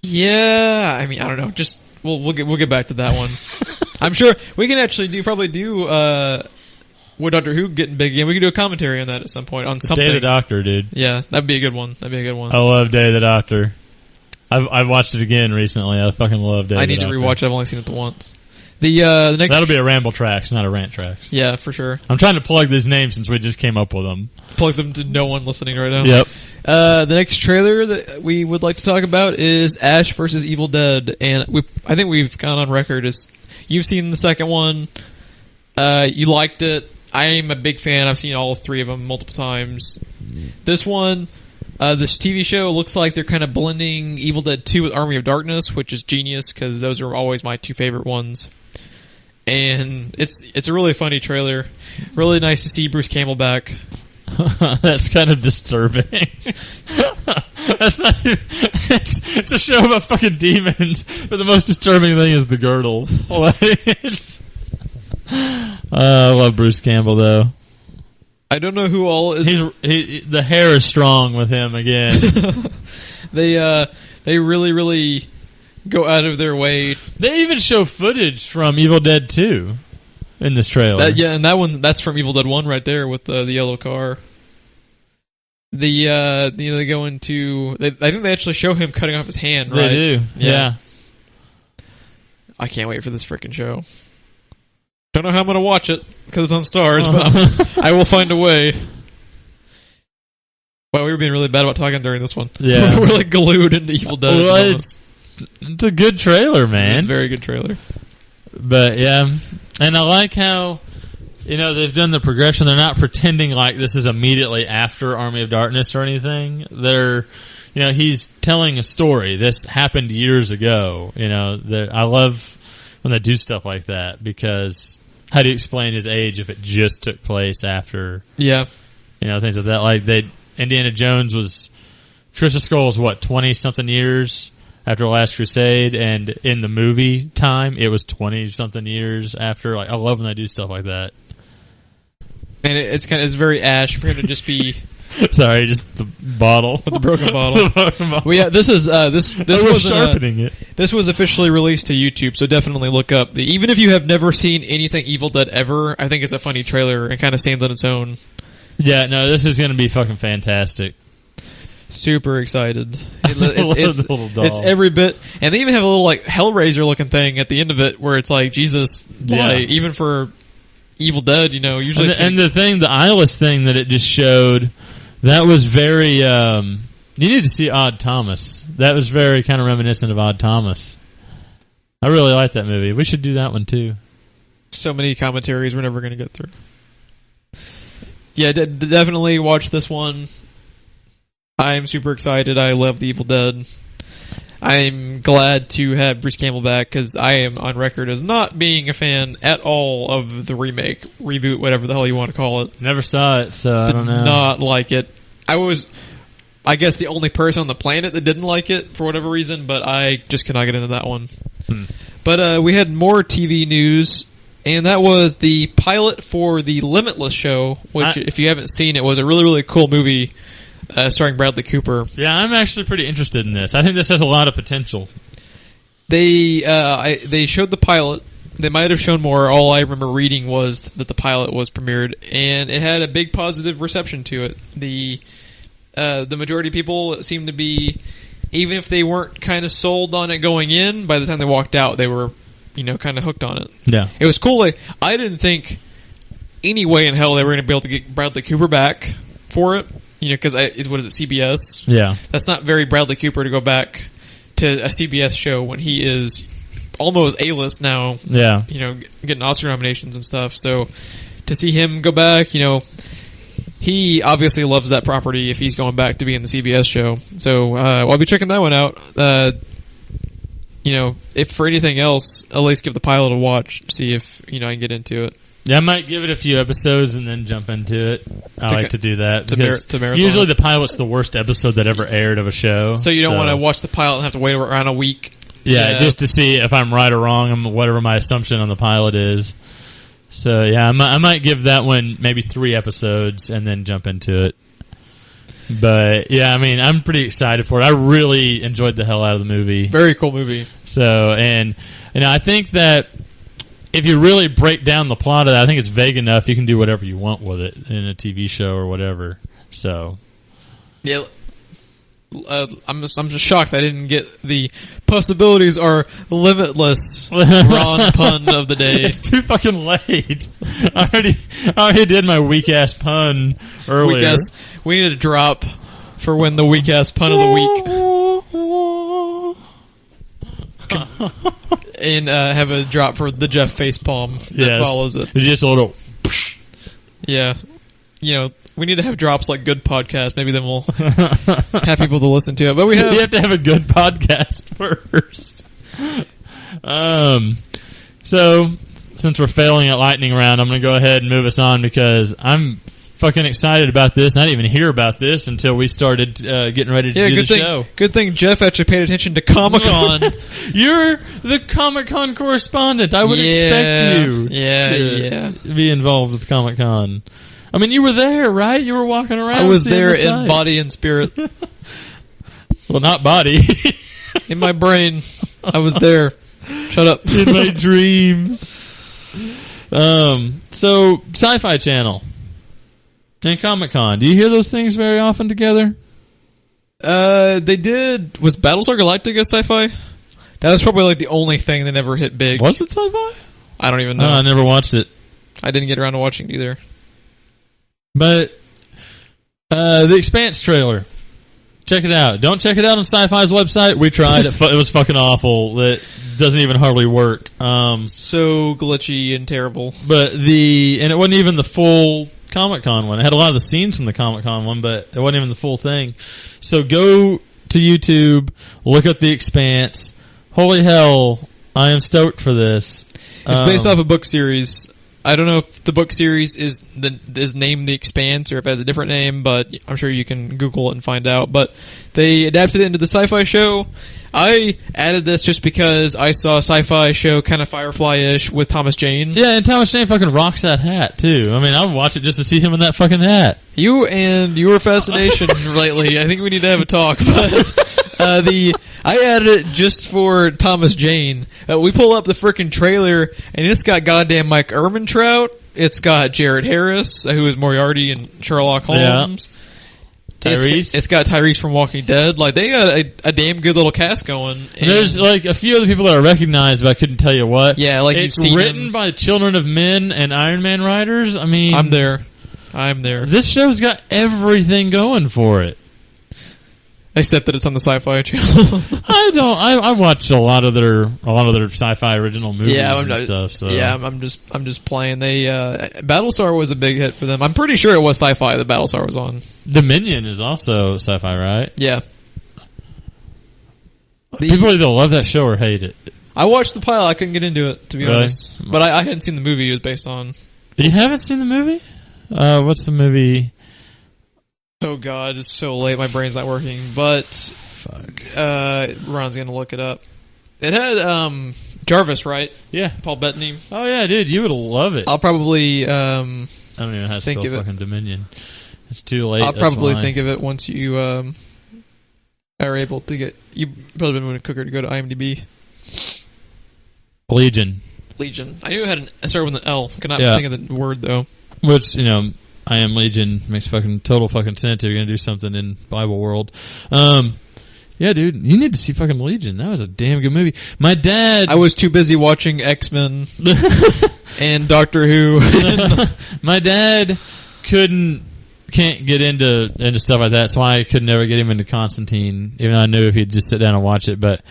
Yeah, I mean, I don't know. Just we'll get back to that one. I'm sure we can actually probably do with Doctor Who getting big again. We can do a commentary on that at some point on something. Day of the Doctor, dude. Yeah, that'd be a good one. I love Day of the Doctor. I've watched it again recently. I fucking love Day of the Doctor. I need to rewatch it. I've only seen it the once. The next that'll be a Ramble Tracks, not a Rant Tracks. Yeah, for sure. I'm trying to plug these names since we just came up with them. Plug them to no one listening right now. Yep. The next trailer that we would like to talk about is Ash vs. Evil Dead, and I think we've gone on record as you've seen the second one. You liked it. I am a big fan. I've seen all three of them multiple times. This one, this TV show looks like they're kind of blending Evil Dead 2 with Army of Darkness, which is genius because those are always my two favorite ones. And it's a really funny trailer. Really nice to see Bruce Campbell back. That's kind of disturbing. That's not. It's a show about fucking demons, but the most disturbing thing is the girdle. I love Bruce Campbell though. I don't know who all is. The hair is strong with him again. They really, really go out of their way. They even show footage from Evil Dead 2 in this trailer. And that's from Evil Dead 1 right there with the yellow car. They go into. I think they actually show him cutting off his hand. Right? They do. Yeah. I can't wait for this freaking show. Don't know how I'm going to watch it because it's on Stars, but I will find a way. Wow, we were being really bad about talking during this one. Yeah. We're really glued into Evil Dead. Well, it's a good trailer, man. Very good trailer. But yeah, and I like how they've done the progression. They're not pretending like this is immediately after Army of Darkness or anything. They're, he's telling a story. This happened years ago. I love when they do stuff like that because how do you explain his age if it just took place after? Yeah, things like that. Like Indiana Jones was Crystal Skull's 20-something years after Last Crusade, and in the movie time it was 20-something years after. Like I love when they do stuff like that. And it's very Ash for him to just be. Sorry, just the bottle with the broken bottle. Well, yeah, this is this was sharpening it. This was officially released to YouTube, so definitely look up even if you have never seen anything Evil Dead ever. I think it's a funny trailer and kind of stands on its own. Yeah, no, this is going to be fucking fantastic. Super excited. It's every bit, and they even have a little like Hellraiser looking thing at the end of it, where it's like Jesus, like, even for Evil Dead, usually. And the eyeless thing that it just showed, that was very. You need to see Odd Thomas. That was very kind of reminiscent of Odd Thomas. I really like that movie. We should do that one too. So many commentaries we're never going to get through. Yeah, definitely watch this one. I'm super excited. I love The Evil Dead. I'm glad to have Bruce Campbell back because I am on record as not being a fan at all of the remake, reboot, whatever the hell you want to call it. Never saw it, so I don't know. Did not like it. I was, I guess, the only person on the planet that didn't like it for whatever reason, but I just could not get into that one. But we had more TV news. And that was the pilot for the Limitless show, which, if you haven't seen it, was a really, really cool movie starring Bradley Cooper. Yeah, I'm actually pretty interested in this. I think this has a lot of potential. They showed the pilot. They might have shown more. All I remember reading was that the pilot was premiered, and it had a big positive reception to it. The majority of people seemed to be, even if they weren't kind of sold on it going in, by the time they walked out, they were kind of hooked on it. Yeah. It was cool. I didn't think any way in hell they were going to be able to get Bradley Cooper back for it. Because what is it, CBS? Yeah. That's not very Bradley Cooper to go back to a CBS show when he is almost A-list now. Yeah. Getting Oscar nominations and stuff. So to see him go back, he obviously loves that property if he's going back to be in the CBS show. So I'll be checking that one out. If for anything else, at least give the pilot a watch, see if, I can get into it. Yeah, I might give it a few episodes and then jump into it. I like to do that. To marathon. Usually the pilot's the worst episode that ever aired of a show. So you don't want to watch the pilot and have to wait around a week? Yeah, just to see if I'm right or wrong and whatever my assumption on the pilot is. So, yeah, I might give that one maybe 3 episodes and then jump into it. But, yeah, I'm pretty excited for it. I really enjoyed the hell out of the movie. Very cool movie. So, and I think that if you really break down the plot of that, I think it's vague enough. You can do whatever you want with it in a TV show or whatever. So, yeah, I'm just shocked I didn't get the possibilities are limitless. Ron pun of the day. It's too fucking late. I already did my weak ass pun earlier. We need a drop for when the weak ass pun of the week. And have a drop for the Jeff facepalm that follows it. It's just a little. Yeah, we need to have drops like good podcasts. Maybe then we'll have people to listen to it. But you have to have a good podcast first. So since we're failing at lightning round, I'm going to go ahead and move us on because I'm fucking excited about this. I didn't even hear about this until we started getting ready to do the show. Good thing Jeff actually paid attention to Comic-Con. You're the Comic-Con correspondent. I would expect you to be involved with Comic-Con. You were there, right? You were walking around. I was there in body and spirit. Well, not body. In my brain. I was there. Shut up. In my dreams. So, Sci-Fi Channel and Comic-Con. Do you hear those things very often together? They did. Was Battlestar Galactica Sci-Fi? That was probably the only thing that never hit big. Was it Sci-Fi? I don't even know. No, I never watched it. I didn't get around to watching it either. But the Expanse trailer, check it out. Don't check it out on Sci-Fi's website. We tried. It was fucking awful. It doesn't even hardly work. So glitchy and terrible. But and it wasn't even the full Comic-Con one. It had a lot of the scenes from the Comic-Con one, but it wasn't even the full thing. So go to YouTube, look up The Expanse. Holy hell, I am stoked for this. It's based off a book series. I don't know if the book series is named The Expanse or if it has a different name, but I'm sure you can Google it and find out. But they adapted it into the Sci-Fi show. I added this just because I saw a Sci-Fi show kind of Firefly-ish with Thomas Jane. Yeah, and Thomas Jane fucking rocks that hat, too. I would watch it just to see him in that fucking hat. You and your fascination lately, I think we need to have a talk. But I added it just for Thomas Jane. We pull up the frickin' trailer, and it's got goddamn Mike Ehrmantraut. It's got Jared Harris, who is Moriarty and Sherlock Holmes. Tyrese. It's got Tyrese from Walking Dead. Like, they got a damn good little cast going. And there's like a few other people that are recognized, but I couldn't tell you what. Yeah, like it's written by Children of Men and Iron Man writers. I mean, I'm there. This show's got everything going for it. Except that it's on the Sci-Fi Channel. I watch a lot of their sci-fi original movies and stuff. So. Yeah, I'm just playing. They Battlestar was a big hit for them. I'm pretty sure it was Sci-Fi that Battlestar was on. Dominion is also sci-fi, right? Yeah. People either love that show or hate it. I watched the pilot. I couldn't get into it, to be honest. But I hadn't seen the movie it was based on. You haven't seen the movie? What's the movie? Oh God, it's so late. My brain's not working. But Ron's gonna look it up. It had Jarvis, right? Yeah, Paul Bettany. Oh yeah, dude, you would love it. I'll probably I don't even know how to spell fucking Dominion. It's too late. I'll probably think of it once you are able to get. You've probably been quicker to go to IMDb. Legion. I knew it had it started with an L. Could not think of the word though. Which, I Am Legion makes total fucking sense if you're gonna do something in Bible world. Yeah, dude, you need to see fucking Legion. That was a damn good movie. My dad... I was too busy watching X-Men and Doctor Who. My dad can't get into stuff like that. That's why I could never get him into Constantine, even though I knew if he'd just sit down and watch it. But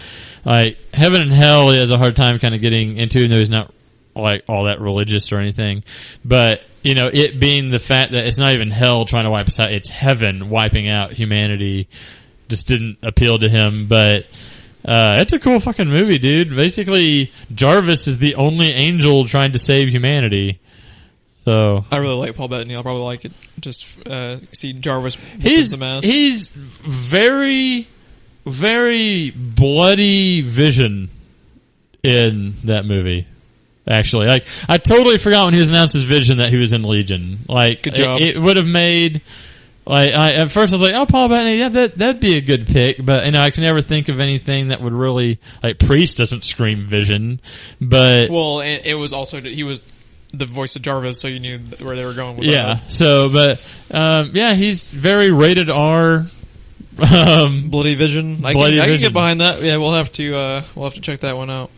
like Heaven and Hell, he has a hard time kind of getting into, even though he's not like all that religious or anything. But it being the fact that it's not even hell trying to wipe us out, it's heaven wiping out humanity, just didn't appeal to him. But it's a cool fucking movie, dude. Basically, Jarvis is the only angel trying to save humanity. So I really like Paul Bettany. I'll probably like it. Just see Jarvis. He's very, very bloody Vision in that movie. Actually, like I totally forgot when he was announced his Vision that he was in Legion. Like, good job. It would have made. Like at first I was like, oh, Paul Bettany, yeah, that'd be a good pick, but I can never think of anything that would really like. Priest doesn't scream Vision, but it was also he was the voice of Jarvis, so you knew where they were going with that. Yeah. So, but he's very rated R. Bloody Vision. I can get behind that. Yeah, we'll have to check that one out.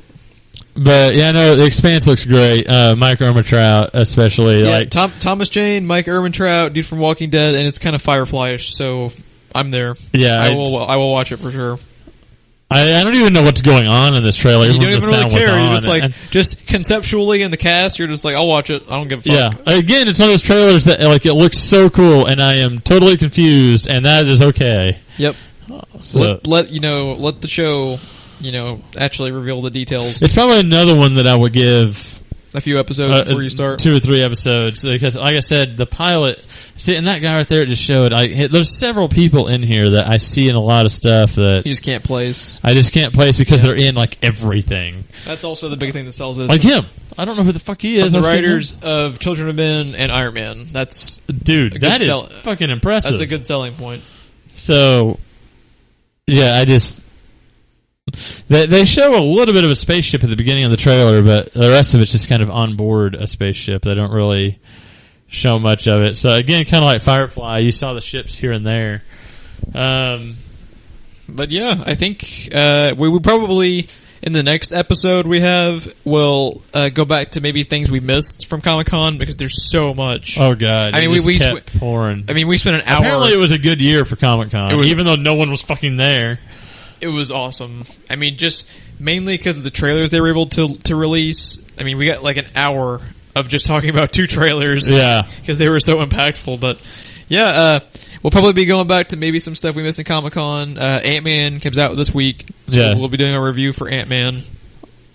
But yeah, no, The Expanse looks great. Mike Ehrmantraut, especially. Yeah, Thomas Jane, Mike Ehrmantraut, dude from Walking Dead, and it's kind of Firefly-ish, so I'm there. Yeah, I will watch it for sure. I don't even know what's going on in this trailer. You don't even really care. You're just like, just conceptually in the cast, you're just like, I'll watch it. I don't give a fuck. Yeah. Again, it's one of those trailers that like it looks so cool, and I am totally confused, and that is okay. Yep. So let the show. Actually reveal the details. It's probably another one that I would give a few episodes before you start. 2 or 3 episodes. Because, like I said, the pilot... See, and that guy right there just showed... there's several people in here that I see in a lot of stuff that... You just can't place. I just can't place because they're in, like, everything. That's also the big thing that sells it. Like him. I don't know who the fuck he is. The writers of Children of Men and Iron Man. That's... Dude, that is fucking impressive. That's a good selling point. So... Yeah, I just... They show a little bit of a spaceship at the beginning of the trailer, but the rest of it's just kind of on board a spaceship. They don't really show much of it. So again, kind of like Firefly, you saw the ships here and there. But yeah, I think we would probably in the next episode we'll go back to maybe things we missed from Comic-Con because there's so much. Oh god! I mean, we kept pouring. I mean, we spent an hour. Apparently, it was a good year for Comic-Con, even though no one was fucking there. It was awesome. I mean, just mainly because of the trailers they were able to release. I mean, we got like an hour of just talking about 2 trailers. Yeah. Because they were so impactful. But, yeah, we'll probably be going back to maybe some stuff we missed in Comic-Con. Ant-Man comes out this week. So we'll be doing a review for Ant-Man.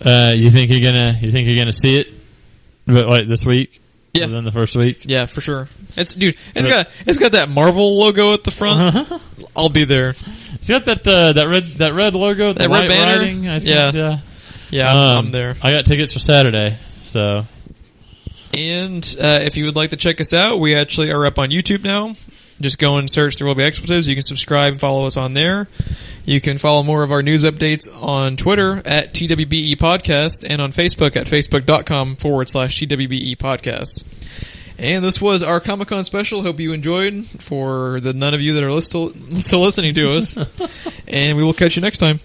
You think you're gonna see it like this week? Yeah. Within the first week? Yeah, for sure. It's got that Marvel logo at the front. I'll be there. It's got that red logo, that red banner. Writing, I think, yeah. I'm there. I got tickets for Saturday, so. And if you would like to check us out, we actually are up on YouTube now. Just go and search There Will Be Expletives. You can subscribe and follow us on there. You can follow more of our news updates on Twitter at TWBE Podcast and on Facebook at facebook.com/TWBE Podcast. And this was our Comic-Con special. Hope you enjoyed. For the none of you that are still listening to us. And we will catch you next time.